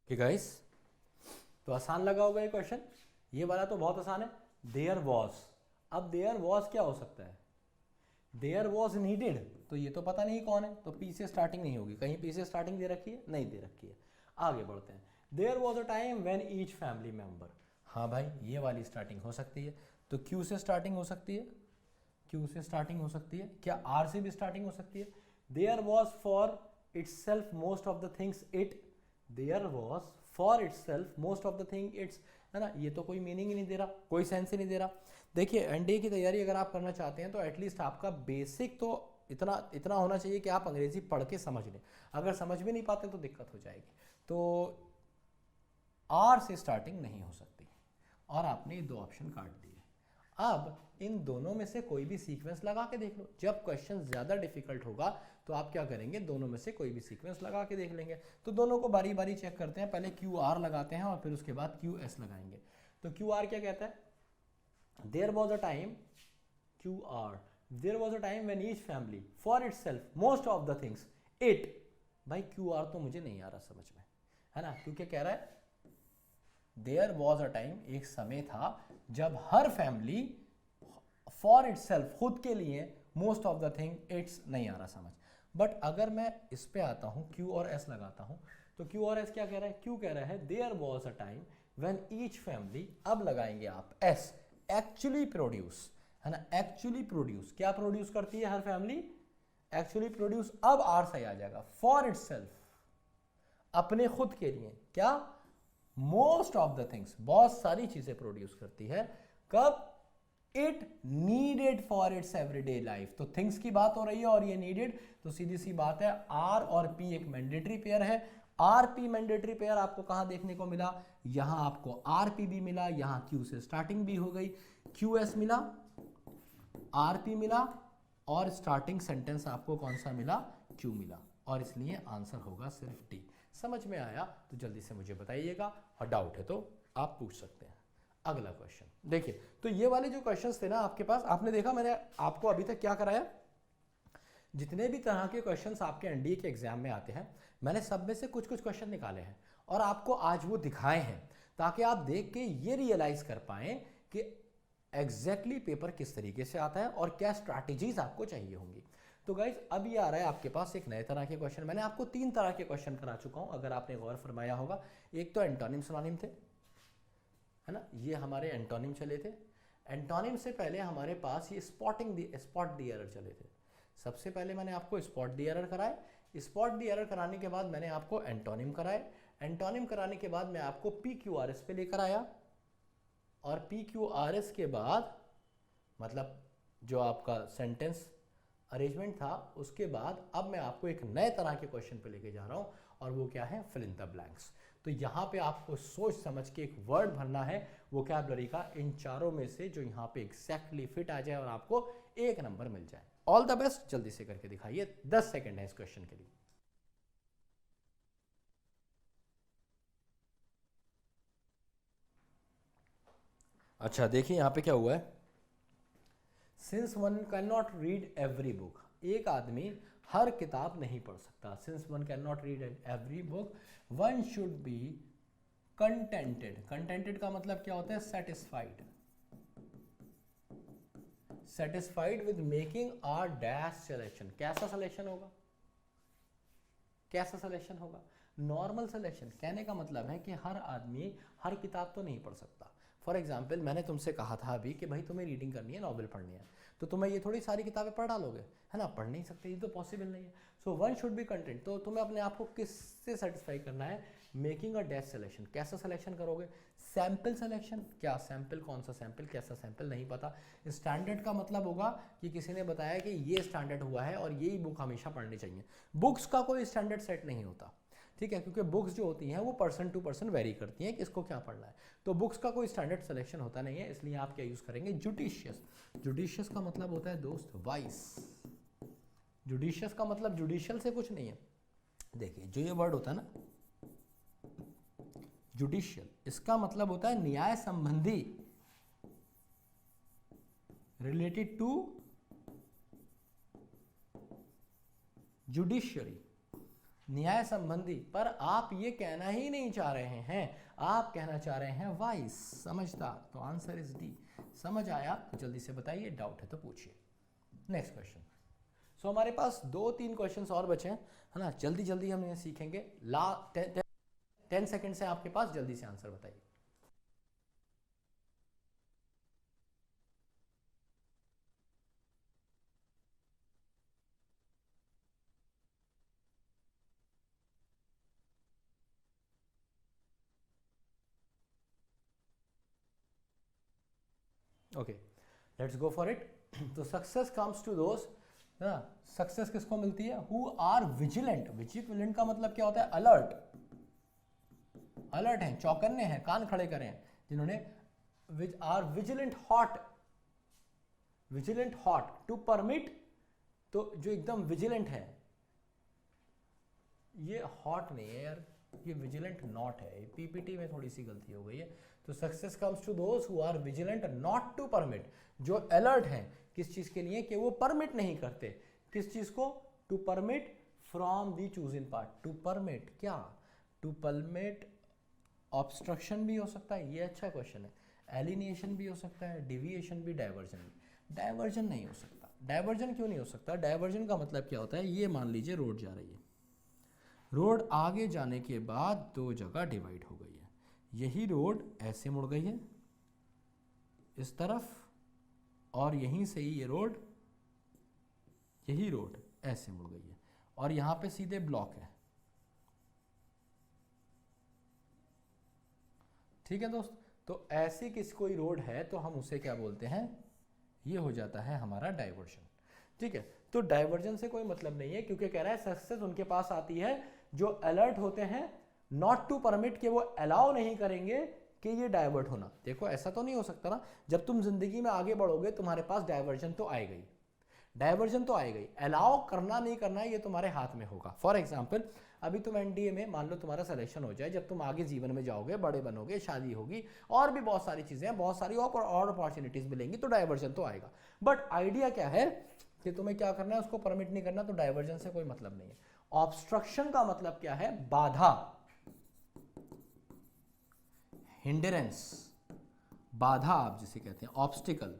गाइस, तो आसान लगा होगा ये क्वेश्चन, ये वाला तो बहुत आसान है। देयर वॉज, अब देयर वॉज क्या हो सकता है? देयर वॉज नीडेड, तो ये तो पता नहीं कौन है, तो पी से स्टार्टिंग नहीं होगी। कहीं पी से स्टार्टिंग दे रखी है? नहीं दे रखी है। आगे बढ़ते हैं। There was a time when each family member, हाँ भाई ये वाली स्टार्टिंग हो सकती है, तो क्यू से स्टार्टिंग हो सकती है, क्यू से स्टार्टिंग हो सकती है, क्या आर से भी स्टार्टिंग हो सकती है? There was for itself most of the things it, there was for itself most of the thing its, है ना, ये तो कोई मीनिंग ही नहीं दे रहा, कोई सेंस ही नहीं दे रहा। देखिए एनडीए की तैयारी अगर आप करना चाहते हैं तो एटलीस्ट आपका बेसिक तो इतना होना चाहिए कि आप अंग्रेजी पढ़ के समझ लें। अगर समझ भी नहीं पाते तो दिक्कत हो जाएगी। तो आर से स्टार्टिंग नहीं हो सकती, और आपने ये 2 ऑप्शन काट दिए। अब इन दोनों में से कोई भी सीक्वेंस लगा के देख लो। जब क्वेश्चन ज़्यादा डिफिकल्ट होगा तो आप क्या करेंगे, दोनों में से कोई भी सीक्वेंस लगा के देख लेंगे। तो दोनों को बारी बारी चेक करते हैं, पहले क्यू आर लगाते हैं और फिर उसके बाद क्यू एस लगाएंगे। तो क्यू आर क्या कहता है? There was a time, Q R, there was a time when each family for itself most of the things it. भाई क्यू आर तो मुझे नहीं आ रहा समझ में, है ना, क्योंकि कह रहा है देयर वॉज अ टाइम, एक समय था जब हर फैमिली फॉर इटसेल्फ, खुद के लिए, most of the thing it's, नहीं आ रहा समझ। बट अगर मैं इस पे आता हूं, क्यू और एस लगाता हूं, तो क्यू और एस क्या कह रहा है? क्यू कह रहा है there was a time when each family, अब लगाएंगे आप एस, एक्चुअली प्रोड्यूस, है ना, एक्चुअली प्रोड्यूस, क्या प्रोड्यूस करती है हर फैमिली? Actually produce. अब आर सही आ जाएगा, फॉर इटसेल्फ, अपने खुद के लिए, क्या? मोस्ट ऑफ द थिंग्स, बहुत सारी चीजें प्रोड्यूस करती है। कब? It needed for its everyday life. तो थिंग्स की बात हो रही है और ये नीडेड, तो सीधी सी बात है आर और पी एक मैंडेटरी पेयर है। आर पी मैंडेटरी पेयर आपको कहां देखने को मिला? यहां आपको आर पी भी मिला, यहां क्यू से स्टार्टिंग भी हो गई, क्यू एस मिला, RP मिला और स्टार्टिंग सेंटेंस आपको कौन सा मिला, Q मिला, और इसलिए आंसर होगा सिर्फ D। समझ में आया तो जल्दी से मुझे बताइएगा, और डाउट है तो आप पूछ सकते हैं। अगला क्वेश्चन देखिए, तो ये वाले जो क्वेश्चंस थे ना आपके पास, आपने देखा मैंने आपको अभी तक क्या कराया, जितने भी तरह के क्वेश्चंस आपके एनडीए के एग्जाम में आते हैं मैंने सब में से कुछ कुछ क्वेश्चन निकाले हैं और आपको आज वो दिखाए हैं, ताकि आप देख के ये रियलाइज कर पाएं कि एग्जैक्टली पेपर किस तरीके से आता है और क्या स्ट्रैटेजीज आपको चाहिए होंगी। तो गाइज अब ये आ रहा है आपके पास एक नए तरह के क्वेश्चन। मैंने आपको 3 तरह के क्वेश्चन करा चुका हूं, अगर आपने गौर फरमाया होगा। एक तो एंटोनिम सिनोनिम थे, है ना, ये हमारे एंटोनिम चले थे। एंटोनिम से पहले हमारे पास ये स्पॉट दी एरर चले थे। सबसे पहले मैंने आपको स्पॉट दी एरर कराए, स्पॉट दी एरर कराने के बाद मैंने आपको एंटोनिम कराए, एंटोनिम कराने के बाद मैं आपको PQRS पे लेकर आया, और PQRS के बाद मतलब जो आपका सेंटेंस अरेंजमेंट था, उसके बाद अब मैं आपको एक नए तरह के क्वेश्चन पे लेके जा रहा हूं, और वो क्या है, फिल इन द ब्लैंक्स। तो यहाँ पे आपको सोच समझ के एक वर्ड भरना है वोकैबुलरी का, इन चारों में से जो यहाँ पे एग्जैक्टली फिट आ जाए और आपको 1 नंबर मिल जाए। ऑल द बेस्ट, जल्दी से करके दिखाइए, 10 सेकंड है इस क्वेश्चन के लिए। अच्छा देखिए यहाँ पे क्या हुआ है, since one can not read every book, एक आदमी हर किताब नहीं पढ़ सकता। Since one can not read every book, one should be contented. Contented का मतलब क्या होता है, satisfied. Satisfied with making a dash selection. कैसा सिलेक्शन होगा, कैसा सिलेक्शन होगा, नॉर्मल सिलेक्शन। कहने का मतलब है कि हर आदमी हर किताब तो नहीं पढ़ सकता। फॉर एग्जाम्पल मैंने तुमसे कहा था अभी कि भाई तुम्हें रीडिंग करनी है, नॉवेल पढ़नी है, तो तुम्हें ये थोड़ी सारी किताबें पढ़ डालोगे, है ना, पढ़ नहीं सकते, ये तो पॉसिबल नहीं है। So one should be content. तो तुम्हें अपने आप को किससे सेटिस्फाई करना है, मेकिंग अ डैश सिलेक्शन। कैसा सिलेक्शन करोगे, सैंपल सिलेक्शन। क्या सैंपल, कौन सा सैंपल, कैसा सैंपल, नहीं पता। स्टैंडर्ड का मतलब होगा कि किसी ने बताया कि ये स्टैंडर्ड हुआ है और यही बुक हमेशा पढ़नी चाहिए। बुक्स का कोई स्टैंडर्ड सेट नहीं होता, ठीक है, क्योंकि बुक्स जो होती हैं वो पर्सन टू पर्सन वेरी करती हैं कि इसको क्या पढ़ना है। तो बुक्स का कोई स्टैंडर्ड सिलेक्शन होता नहीं है, इसलिए आप क्या यूज करेंगे, जुडिशियस। जुडिशियस का मतलब होता है दोस्त वाइस। जुडिशियस का मतलब जुडिशियल से कुछ नहीं है। देखिए जो ये वर्ड होता है ना जुडिशियल, इसका मतलब होता है न्याय संबंधी, रिलेटेड टू जुडिशियरी, न्याय संबंधी। पर आप ये कहना ही नहीं चाह रहे हैं, आप कहना चाह रहे हैं वाइस, समझदार। तो आंसर इज डी। समझ आया तो जल्दी से बताइए, डाउट है तो पूछिए। Next question. सो हमारे पास 2-3 क्वेश्चंस और बचे हैं, है ना, जल्दी जल्दी हम इन्हें सीखेंगे। 10 सेकेंड से आपके पास, जल्दी से आंसर बताइए। Okay, let's go for it. तो सक्सेस कम्स टू दोस, ना, सक्सेस किसको मिलती है, हु आर विजिलेंट। विजिलेंट का मतलब क्या होता है, अलर्ट। अलर्ट हैं, चौकन्ने हैं, कान खड़े करें, जिन्होंने are vigilant not. Vigilant not, to permit, तो जो एकदम विजिलेंट है, ये हॉट नहीं है यार, ये विजिलेंट नॉट है, पीपीटी में थोड़ी सी गलती हो गई है। तो success comes to those who are vigilant not to permit, जो अलर्ट हैं किस चीज के लिए, कि वो परमिट नहीं करते, किस चीज को, to permit from the choosing part. To permit क्या, टू परमिट ऑब्स्ट्रक्शन भी हो सकता है, ये अच्छा क्वेश्चन है, एलिनिएशन भी हो सकता है, डिविएशन भी, डाइवर्जन भी। डाइवर्जन नहीं हो सकता। डाइवर्जन क्यों नहीं हो सकता, डाइवर्जन का मतलब क्या होता है, ये मान लीजिए रोड जा रही है, रोड आगे जाने के बाद 2 जगह डिवाइड हो गई है, यही रोड ऐसे मुड़ गई है इस तरफ, और यहीं से ही ये रोड, यही रोड ऐसे मुड़ गई है, और यहां पे सीधे ब्लॉक है। ठीक है दोस्त, तो ऐसी किसी कोई रोड है तो हम उसे क्या बोलते हैं, ये हो जाता है हमारा डाइवर्जन। ठीक है, तो डाइवर्जन से कोई मतलब नहीं है, क्योंकि कह रहा है सक्सेस उनके पास आती है जो अलर्ट होते हैं, नॉट टू परमिट, के वो अलाउ नहीं करेंगे कि ये डाइवर्ट होना, देखो ऐसा तो नहीं हो सकता ना, जब तुम जिंदगी में आगे बढ़ोगे तुम्हारे पास डाइवर्जन तो आएगा ही, डाइवर्जन तो आएगा ही। अलाउ करना नहीं करना ये तुम्हारे हाथ में होगा। फॉर एग्जाम्पल अभी तुम एनडीए में मान लो तुम्हारा सिलेक्शन हो जाए, जब तुम आगे जीवन में जाओगे, बड़े बनोगे, शादी होगी और भी बहुत सारी चीजें हैं, बहुत सारी और अपॉर्चुनिटीज मिलेंगी, तो डाइवर्जन तो आएगा। बट आइडिया क्या है कि तुम्हें क्या करना है, उसको परमिट नहीं करना, तो डाइवर्जन से कोई मतलब नहीं है। ऑब्स्ट्रक्शन का मतलब क्या है, बाधा, हिंडरेंस, बाधा आप जिसे कहते हैं, ऑब्स्टिकल।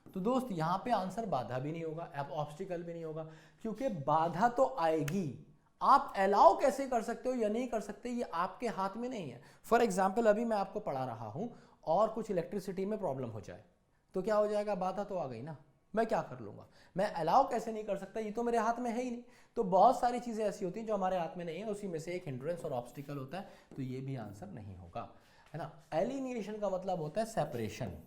तो दोस्त यहां पे आंसर बाधा भी नहीं होगा, अब ऑब्स्टिकल भी नहीं होगा, क्योंकि बाधा तो आएगी, आप अलाउ कैसे कर सकते हो या नहीं कर सकते ये आपके हाथ में नहीं है। फॉर एग्जाम्पल अभी मैं आपको पढ़ा रहा हूं और कुछ इलेक्ट्रिसिटी में प्रॉब्लम हो जाए तो क्या हो जाएगा, बाधा तो आ गई ना, मैं क्या कर लूंगा, मैं अलाउ कैसे नहीं कर सकता, ये तो मेरे हाथ में है ही नहीं। तो बहुत सारी चीजें ऐसी होती हैं जो हमारे हाथ में नहीं है, उसी में से एक हिंड्रेंस और ऑब्स्टिकल होता है, तो ये भी आंसर नहीं होगा, है ना। एलिनिएशन का मतलब होता है separation,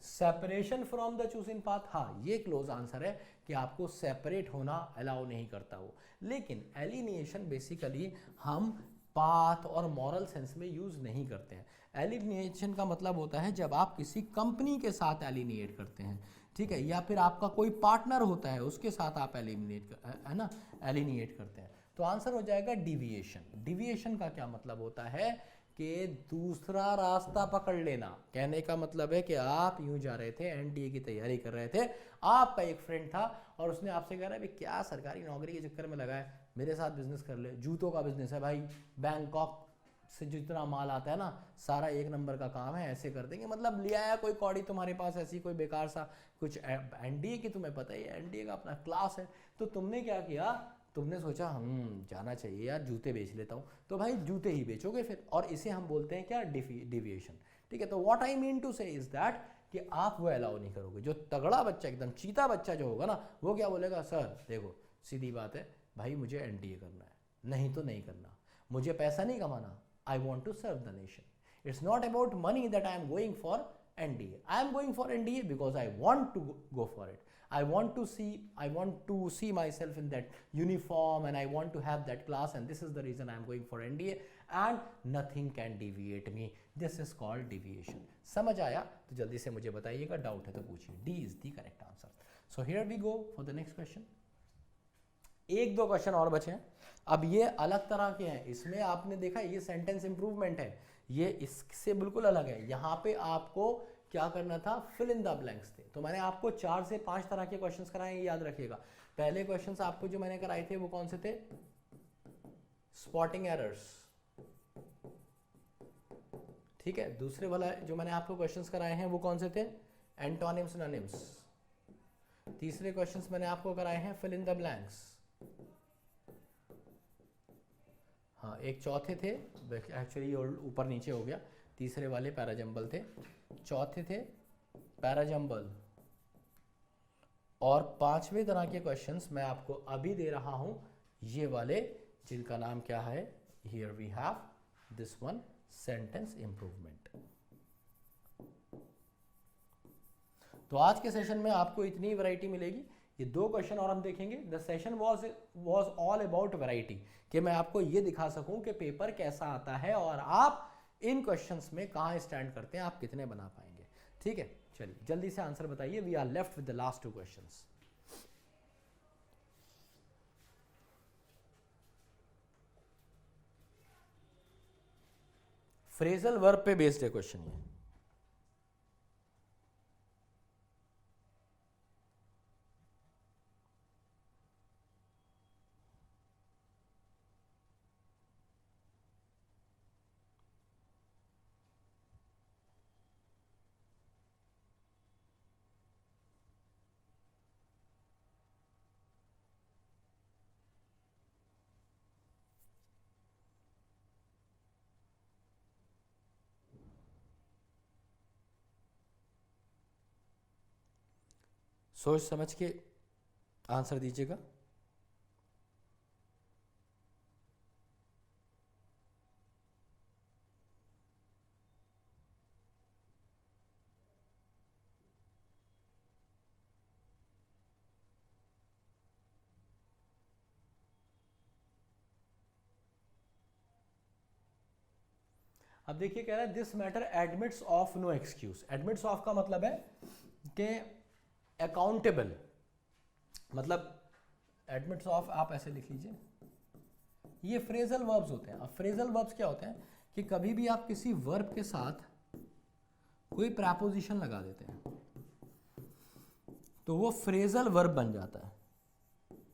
separation from the choosing path. हाँ ये क्लोज आंसर है कि आपको सेपरेट होना अलाउ नहीं करता वो, लेकिन एलिनिएशन बेसिकली हम पाथ और मॉरल सेंस में यूज नहीं करते हैं। एलिनिएशन का मतलब होता है जब आप किसी कंपनी के साथ एलिनिएट करते हैं, ठीक है, या फिर आपका कोई पार्टनर होता है उसके साथ आप एलिमिनेट है ना, एलिनिएट करते हैं। तो आंसर हो जाएगा डिविएशन। डिविएशन का क्या मतलब होता है कि दूसरा रास्ता पकड़ लेना, कहने का मतलब है कि आप यूं जा रहे थे, एनडीए की तैयारी कर रहे थे, आपका एक फ्रेंड था और उसने आपसे कह रहा है क्या सरकारी नौकरी के चक्कर में लगा है, मेरे साथ बिजनेस कर ले, जूतों का बिजनेस है भाई, बैंकॉक से जितना माल आता है ना सारा एक नंबर का काम है, ऐसे कर देंगे, मतलब लिया है कोई कौड़ी तुम्हारे पास ऐसी कोई बेकार सा कुछ, एनडीए की तुम्हें पता ही है, एनडीए का अपना क्लास है। तो तुमने क्या किया, तुमने सोचा जाना चाहिए यार, जूते बेच लेता हूँ, तो भाई जूते ही बेचोगे फिर, और इसे हम बोलते हैं क्या, डिविएशन, ठीक है। तो व्हाट आई मीन टू से इज दैट कि आप वो अलाउ नहीं करोगे। जो तगड़ा बच्चा, एकदम चीता बच्चा जो होगा ना, वो क्या बोलेगा, सर देखो सीधी बात है भाई, मुझे एनडीए करना है, नहीं तो नहीं करना, मुझे पैसा नहीं कमाना, I want to serve the nation. It's not about money that I am going for NDA, I am going for NDA because I want to go for it, I want to see myself in that uniform and I want to have that class, and this is the reason I am going for NDA and nothing can deviate me. This is called deviation. समझ आया? तो जल्दी से मुझे बताइएगा, doubt है तो पूछिए। D is the correct answer. So here we go for the next question. एक दो क्वेश्चन और बचे हैं, अब ये अलग तरह के हैं, इसमें आपने देखा ये सेंटेंस इंप्रूवमेंट है, ये इससे बिल्कुल अलग है। यहाँ पे आपको क्या करना था, फिल इन द ब्लैंक्स थे। तो मैंने आपको 4 से 5 तरह के क्वेश्चंस कराए, ये याद रखिएगा। पहले क्वेश्चंस आपको जो मैंने कराए थे वो कौन से थे, स्पॉटिंग एरर्स, ठीक है। दूसरे वाला जो मैंने आपको क्वेश्चंस कराए हैं वो कौन से थे, एंटोनिम्स सिनोनिम्स। तीसरे क्वेश्चंस मैंने आपको कराए हैं फिल इन द ब्लैंक्स। हाँ एक चौथे थे, एक्चुअली ऊपर नीचे हो गया, तीसरे वाले पैराजंबल थे, चौथे थे पैराजंबल, और पांचवें तरह के क्वेश्चंस मैं आपको अभी दे रहा हूं, ये वाले, जिनका नाम क्या है, here we have this one, sentence improvement. तो आज के सेशन में आपको इतनी वैरायटी मिलेगी, ये 2 क्वेश्चन और हम देखेंगे। The session was all about variety, कि मैं आपको ये दिखा सकूं कि पेपर कैसा आता है और आप इन क्वेश्चंस में कहां स्टैंड करते हैं, आप कितने बना पाएंगे, ठीक है। चलिए जल्दी से आंसर बताइए, we are left with the last 2 questions. Phrasal verb पे बेस्ड है क्वेश्चन ये। सोच समझ के आंसर दीजिएगा। अब देखिए कह रहा है this matter admits of no excuse. Admits of का मतलब है कि अकाउंटेबल, मतलब एडमिट्स ऑफ आप ऐसे लिख लीजिए, ये फ्रेजल वर्ब्स होते हैं। अब फ्रेजल वर्ब्स क्या होते हैं कि कभी भी आप किसी वर्ब के साथ कोई प्रपोजिशन लगा देते हैं तो वो फ्रेजल वर्ब बन जाता है।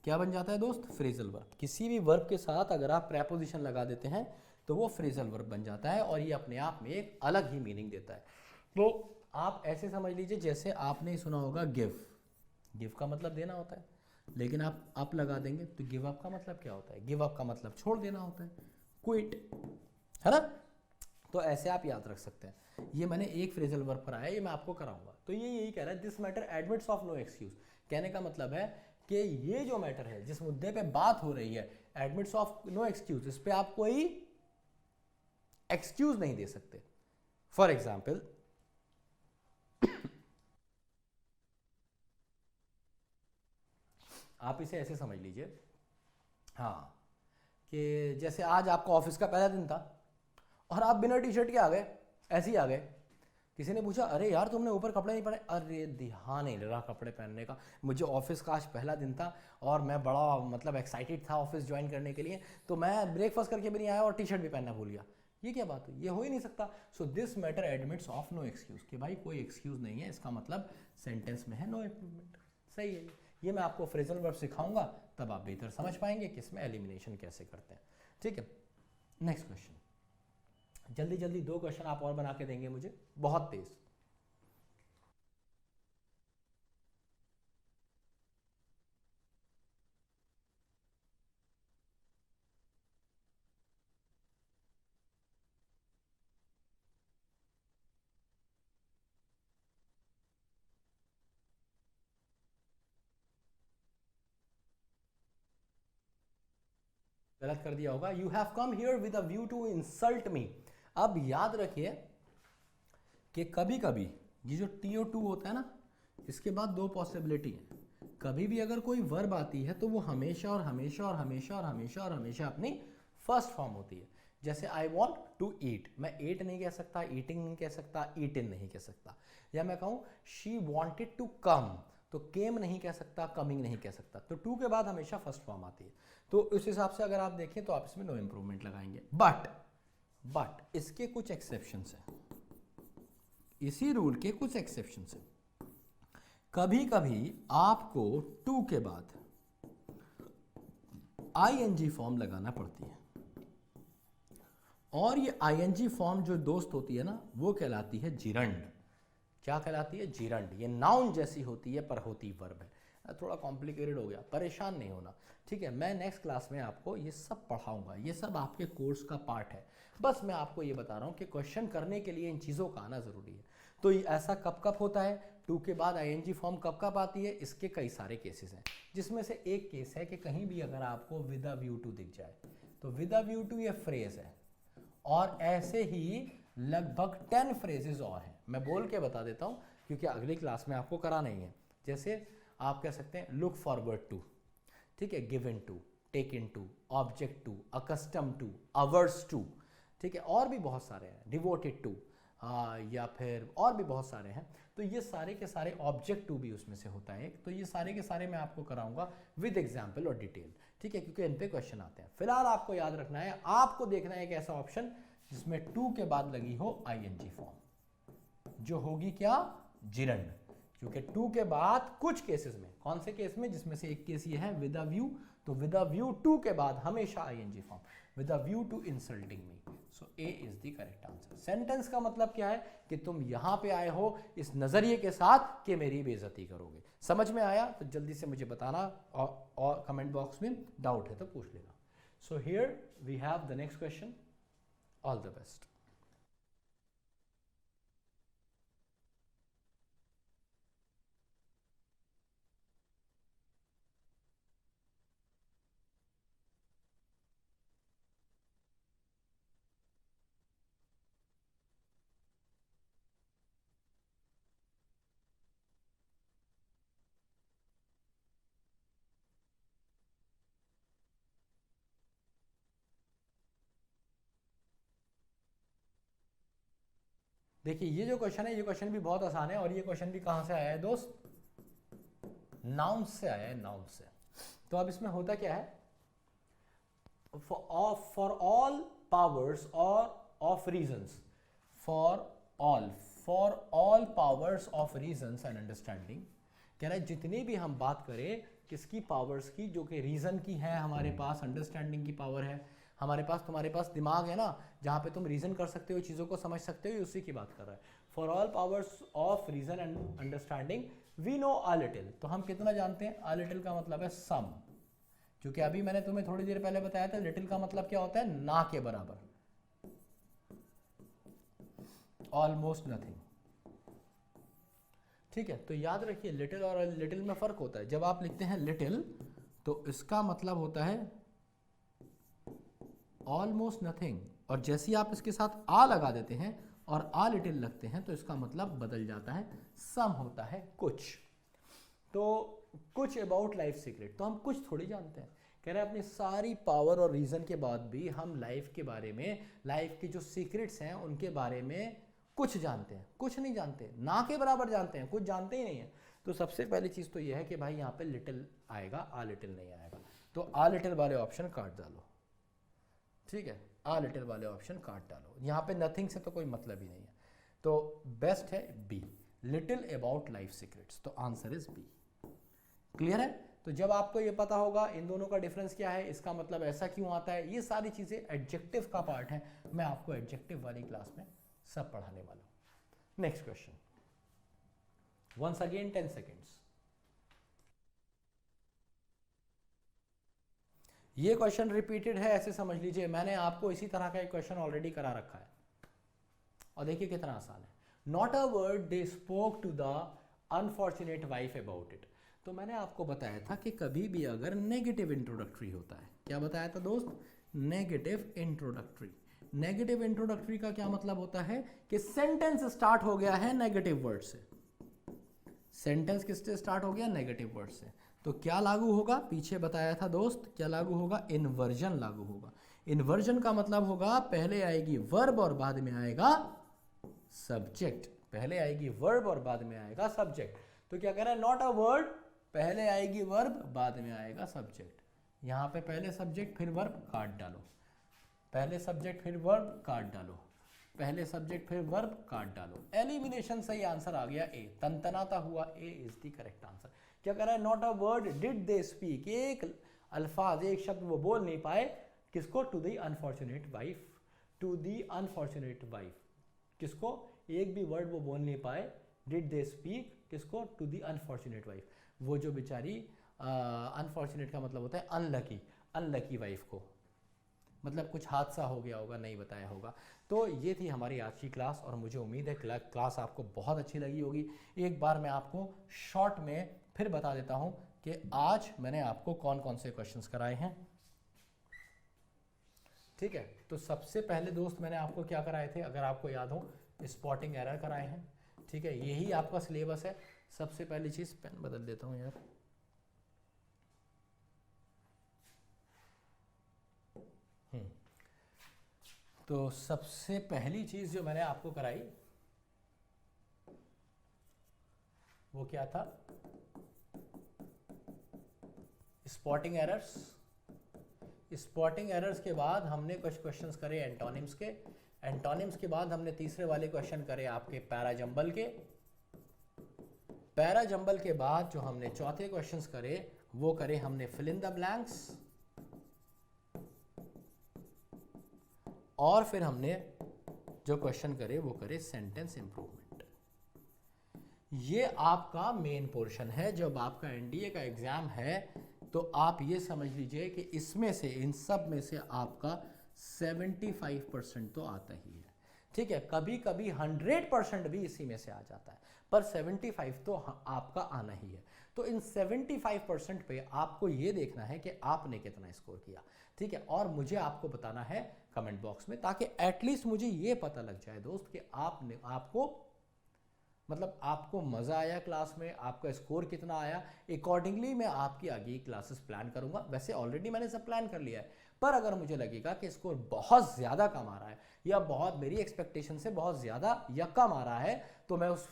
क्या बन जाता है दोस्त? Phrasal verb. किसी भी वर्ब के साथ अगर आप प्रपोजिशन लगा देते हैं तो वो फ्रेजल वर्ब बन जाता है और ये अपने आप में एक अलग ही मीनिंग देता है। तो आप ऐसे समझ लीजिए जैसे आपने सुना होगा गिव। गिव का मतलब देना होता है, लेकिन आप अप लगा देंगे तो गिव अप का मतलब क्या होता है? गिव अप का मतलब छोड़ देना होता है, क्विट, है ना? तो ऐसे आप याद रख सकते हैं। ये मैंने एक फ्रेजल वर्ब पर आया, ये मैं आपको कराऊंगा। तो ये यही कह रहा है this matter admits of no excuse. कहने का मतलब है कि ये जो मैटर है, जिस मुद्दे पे बात हो रही है, एडमिट्स ऑफ नो एक्सक्यूज, इस पे आप कोई एक्सक्यूज नहीं दे सकते। फॉर एग्जाम्पल, आप इसे ऐसे समझ लीजिए, हाँ, कि जैसे आज आपका ऑफिस का पहला दिन था और आप बिना टी शर्ट के आ गए, ऐसे ही आ गए। किसी ने पूछा अरे यार तुमने ऊपर कपड़े नहीं पहने, अरे ध्यान नहीं रहा कपड़े पहनने का, मुझे ऑफिस का आज पहला दिन था और मैं बड़ा मतलब एक्साइटेड था ऑफिस ज्वाइन करने के लिए, तो मैं ब्रेकफास्ट करके भी नहीं आया और टी शर्ट भी पहनना भूल गया। ये क्या बात हुई? ये हो ही नहीं सकता। So this matter admits of no excuse, कि भाई कोई एक्सक्यूज नहीं है, इसका मतलब सेंटेंस में है नो इम्प्रूवमेंट। सही है। ये मैं आपको फ्रेजल वर्ब सिखाऊंगा, तब आप बेहतर समझ पाएंगे कि इसमें एलिमिनेशन कैसे करते हैं। ठीक है, नेक्स्ट क्वेश्चन। जल्दी जल्दी 2 क्वेश्चन आप और बना के देंगे मुझे, बहुत तेज। गलत कर दिया होगा। You have come here with a view to insult me. अब याद रखिए कि कभी कभी ये जो TO2 होता है ना, इसके बाद 2 पॉसिबिलिटी है। कभी भी अगर कोई वर्ब आती है तो वो हमेशा और हमेशा और हमेशा और हमेशा और हमेशा अपनी फर्स्ट फॉर्म होती है। जैसे आई वॉन्ट टू ईट, मैं एट नहीं कह सकता, ईटिंग नहीं कह सकता, ईटिन नहीं कह सकता। या मैं कहूँ शी वॉन्टेड टू कम, तो केम नहीं कह सकता, कमिंग नहीं कह सकता। तो टू के बाद हमेशा फर्स्ट फॉर्म आती है। तो उस हिसाब से अगर आप देखें तो आप इसमें नो इम्प्रूवमेंट लगाएंगे। बट इसके कुछ एक्सेप्शंस हैं, इसी रूल के कुछ एक्सेप्शंस हैं। कभी कभी आपको टू के बाद ING फॉर्म लगाना पड़ती है, और ये ING फॉर्म जो दोस्त होती है ना, वो कहलाती है जिरंड। क्या कहलाती है? जिरंड। ये नाउन जैसी होती है पर होती वर्ब है। थोड़ा कॉम्प्लिकेटेड हो गया, परेशान नहीं होना, ठीक है। मैं नेक्स्ट क्लास में आपको ये सब पढ़ाऊंगा, ये सब आपके कोर्स का पार्ट है। बस मैं आपको ये बता रहा हूँ कि क्वेश्चन करने के लिए इन चीज़ों का आना ज़रूरी है। तो ऐसा कब कब होता है? टू के बाद ING फॉर्म कब कब आती है? इसके कई सारे केसेस हैं, जिसमें से एक केस है कि कहीं भी अगर आपको विद अ व्यू टू दिख जाए, तो विद अ व्यू टू ये फ्रेज है। और ऐसे ही लगभग 10 फ्रेजेस और हैं, मैं बोल के बता देता हूँ क्योंकि अगली क्लास में आपको कराना ही है। जैसे आप कह सकते हैं लुक फॉरवर्ड टू, ठीक है, given to, taken to, object to, accustom to, averse to, ठीक है, और भी बहुत सारे हैं, डिवोटेड टू, या फिर और भी बहुत सारे हैं। तो ये सारे के सारे, ऑब्जेक्ट टू भी उसमें से होता है एक। तो ये सारे के सारे मैं आपको कराऊंगा विद एग्जाम्पल और डिटेल, ठीक है, क्योंकि इन पे क्वेश्चन आते हैं। फिलहाल आपको याद रखना है, आपको देखना है एक ऐसा ऑप्शन जिसमें टू के बाद लगी हो ING फॉर्म, जो होगी क्या? जिरंड। क्योंकि टू के बाद कुछ केसेस में, कौन से केस में? जिसमें से एक केस ये है विद अ व्यू, तो विद अ व्यू टू के बाद हमेशा ING form, with a view to insulting me. So A is the correct answer. Sentence का मतलब क्या है कि तुम यहां पे आए हो इस नजरिए के साथ कि मेरी बेइज्जती करोगे। समझ में आया तो जल्दी से मुझे बताना, और कमेंट बॉक्स में डाउट है तो पूछ लेना। So here we have the next question. All the best. देखिए ये जो क्वेश्चन है, ये क्वेश्चन भी बहुत आसान है, और ये क्वेश्चन भी कहाँ से आया है दोस्त? नाउन से आया है, नाउन से। तो अब इसमें होता क्या है, फॉर ऑल पावर्स और of reasons, for all powers of reasons and understanding, कह रहा है जितनी भी हम बात करें किसकी पावर्स की, जो कि रीजन की है हमारे पास, अंडरस्टैंडिंग की पावर है हमारे पास, तुम्हारे पास दिमाग है ना जहाँ पे तुम रीजन कर सकते हो, चीज़ों को समझ सकते हो, उसी की बात कर रहा है। For all powers of reason and understanding we know a little, तो हम कितना जानते हैं? अ लिटिल का मतलब है सम, क्योंकि अभी मैंने तुम्हें थोड़ी देर पहले बताया था लिटिल का मतलब क्या होता है? ना के बराबर, ऑलमोस्ट नथिंग। ठीक है, तो याद रखिए लिटिल और लिटिल में फर्क होता है। जब आप लिखते हैं लिटिल तो इसका मतलब होता है ऑलमोस्ट नथिंग, और जैसे ही आप इसके साथ आ लगा देते हैं और आ लिटिल लगते हैं तो इसका मतलब बदल जाता है, सम होता है कुछ। तो कुछ अबाउट लाइफ सीक्रेट, तो हम कुछ थोड़ी जानते हैं। कह रहे हैं अपनी सारी पावर और रीजन के बाद भी हम लाइफ के बारे में, लाइफ की जो सीक्रेट्स हैं उनके बारे में कुछ जानते हैं, कुछ नहीं जानते, ना के बराबर जानते हैं, कुछ जानते ही नहीं है। तो सबसे पहली चीज़ तो यह है कि भाई यहाँ पे लिटिल आएगा, आ लिटिल नहीं आएगा, तो आ लिटिल वाले ऑप्शन काट डालो। ठीक है, आ लिटिल वाले ऑप्शन काट डालो, यहाँ पे नथिंग से तो कोई मतलब ही नहीं है, तो बेस्ट है B, little about life secrets, तो आंसर इज बी। क्लियर है? तो जब आपको ये पता होगा इन दोनों का डिफरेंस क्या है, इसका मतलब ऐसा क्यों आता है, ये सारी चीज़ें एडजेक्टिव का पार्ट है, मैं आपको एडजेक्टिव वाली क्लास में सब पढ़ाने वाला हूं। Next question, once again 10 seconds. ये क्वेश्चन रिपीटेड है, ऐसे समझ लीजिए मैंने आपको इसी तरह का एक क्वेश्चन ऑलरेडी करा रखा है, और देखिए कितना आसान है। Not a word they spoke to the unfortunate wife about it. तो मैंने आपको बताया था कि कभी भी अगर नेगेटिव इंट्रोडक्टरी होता है, क्या बताया था दोस्त? Negative introductory. नेगेटिव इंट्रोडक्टरी का क्या मतलब होता है कि सेंटेंस स्टार्ट हो गया है नेगेटिव वर्ड से। सेंटेंस किससे स्टार्ट हो गया? नेगेटिव वर्ड से। तो क्या लागू होगा? पीछे बताया था दोस्त, क्या लागू होगा? इन्वर्जन लागू होगा। इन्वर्जन का मतलब होगा पहले आएगी वर्ब और बाद में आएगा सब्जेक्ट, पहले आएगी वर्ब और बाद में आएगा सब्जेक्ट। तो क्या कह रहा है? नॉट अ वर्ड, पहले आएगी वर्ब बाद में आएगा सब्जेक्ट। यहां पे पहले सब्जेक्ट फिर वर्ब काट डालो, पहले सब्जेक्ट फिर वर्ब काट डालो, पहले सब्जेक्ट फिर वर्ब काट डालो। एलिमिनेशन सही आंसर आ गया ए, तनतनाता हुआ A is the correct answer. क्या कह रहा है? Not a word did they speak, एक अल्फाज, एक शब्द वो बोल नहीं पाए, किसको? To the unfortunate wife, to the unfortunate wife, किसको? एक भी वर्ड वो बोल नहीं पाए, डिड दे स्पीक, किसको? टू द अनफॉर्चुनेट वाइफ, वो जो बेचारी अनफॉर्चुनेट का मतलब होता है अनलकी, अनलकी वाइफ को, मतलब कुछ हादसा हो गया होगा, नहीं बताया होगा। तो ये थी हमारी आज की क्लास, और मुझे उम्मीद है क्लास आपको बहुत अच्छी लगी होगी। एक बार मैं आपको शॉर्ट में फिर बता देता हूं कि आज मैंने आपको कौन कौन से क्वेश्चंस कराए हैं। ठीक है, तो सबसे पहले दोस्त मैंने आपको क्या कराए थे, अगर आपको याद हो, स्पॉटिंग एरर कराए हैं। ठीक है, यही आपका सिलेबस है। सबसे पहली चीज, पेन बदल देता हूं यार, तो सबसे पहली चीज जो मैंने आपको कराई वो क्या था? Spotting errors. स्पॉटिंग एरर्स के बाद हमने कुछ क्वेश्चंस करे एंटोनिम्स के, एंटोनिम्स के बाद हमने तीसरे वाले क्वेश्चन करे आपके पैराजंबल के, पैराजंबल के बाद जो हमने चौथे क्वेश्चंस करे वो करे हमने फिल इन द ब्लैंक्स, और फिर हमने जो क्वेश्चन करे वो करे सेंटेंस इंप्रूवमेंट। ये आपका मेन पोर्शन है। जब आपका एनडीए का एग्जाम है तो आप ये समझ लीजिए कि इसमें से, इन सब में से आपका 75% तो आता ही है। ठीक है, कभी कभी 100% भी इसी में से आ जाता है, पर 75 तो आपका आना ही है। तो इन 75% पे आपको ये देखना है कि आपने कितना स्कोर किया। ठीक है, और मुझे आपको बताना है कमेंट बॉक्स में, ताकि एटलीस्ट मुझे ये पता लग जाए दोस्त कि आपको मज़ा आया क्लास में, आपका स्कोर कितना आया। अकॉर्डिंगली मैं आपकी आगे क्लासेस प्लान करूंगा। वैसे ऑलरेडी मैंने सब प्लान कर लिया है, पर अगर मुझे लगेगा कि स्कोर बहुत ज़्यादा कम आ रहा है या बहुत मेरी एक्सपेक्टेशन से बहुत ज़्यादा या कम आ रहा है, तो मैं उस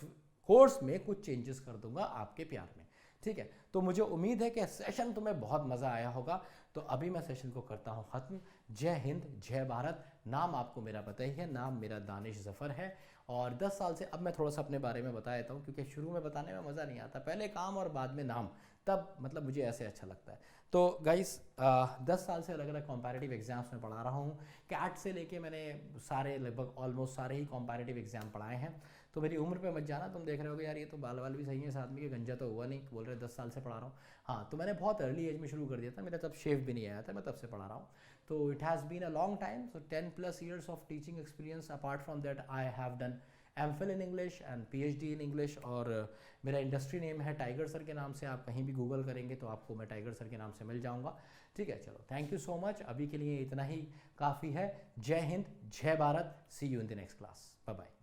कोर्स में कुछ चेंजेस कर दूंगा आपके प्यार में। ठीक है, तो मुझे उम्मीद है कि सेशन तुम्हें बहुत मज़ा आया होगा। तो अभी मैं सेशन को करता हूँ ख़त्म। जय हिंद, जय भारत। नाम आपको मेरा पता ही है, नाम मेरा दानिश ज़फ़र है। और 10 साल से, अब मैं थोड़ा सा अपने बारे में बता देता हूँ, क्योंकि शुरू में बताने में मज़ा नहीं आता, पहले काम और बाद में नाम, तब मतलब मुझे ऐसे अच्छा लगता है। तो गाइस 10 साल से अलग अलग कॉम्पैरेटिव एग्ज़ाम्स में पढ़ा रहा हूँ। कैट से लेके मैंने सारे, लगभग ऑलमोस्ट सारे ही कॉम्पैरेटिव एग्ज़ाम पढ़ाए हैं। तो मेरी उम्र पे मत जाना, तुम देख रहे होगे यार ये तो बाल वाल भी सही है इस आदमी के, गंजा तो हुआ नहीं, बोल रहे 10 साल से पढ़ा रहा हूँ। हाँ, तो मैंने बहुत अर्ली एज में शुरू कर दिया था, मेरा तब शेव भी नहीं आया था, मैं तब से पढ़ा रहा हूँ। तो it has been a long time, so 10+ years of teaching experience. Apart from that I have done MPhil in English and PhD in English. और मेरा इंडस्ट्री नेम है टाइगर सर के नाम से, आप कहीं भी गूगल करेंगे तो आपको मैं टाइगर सर के नाम से मिल जाऊंगा। ठीक है, चलो थैंक यू सो मच, अभी के लिए इतना ही काफ़ी है। Jai Hind, Jai Bharat, see you in the next class, bye bye.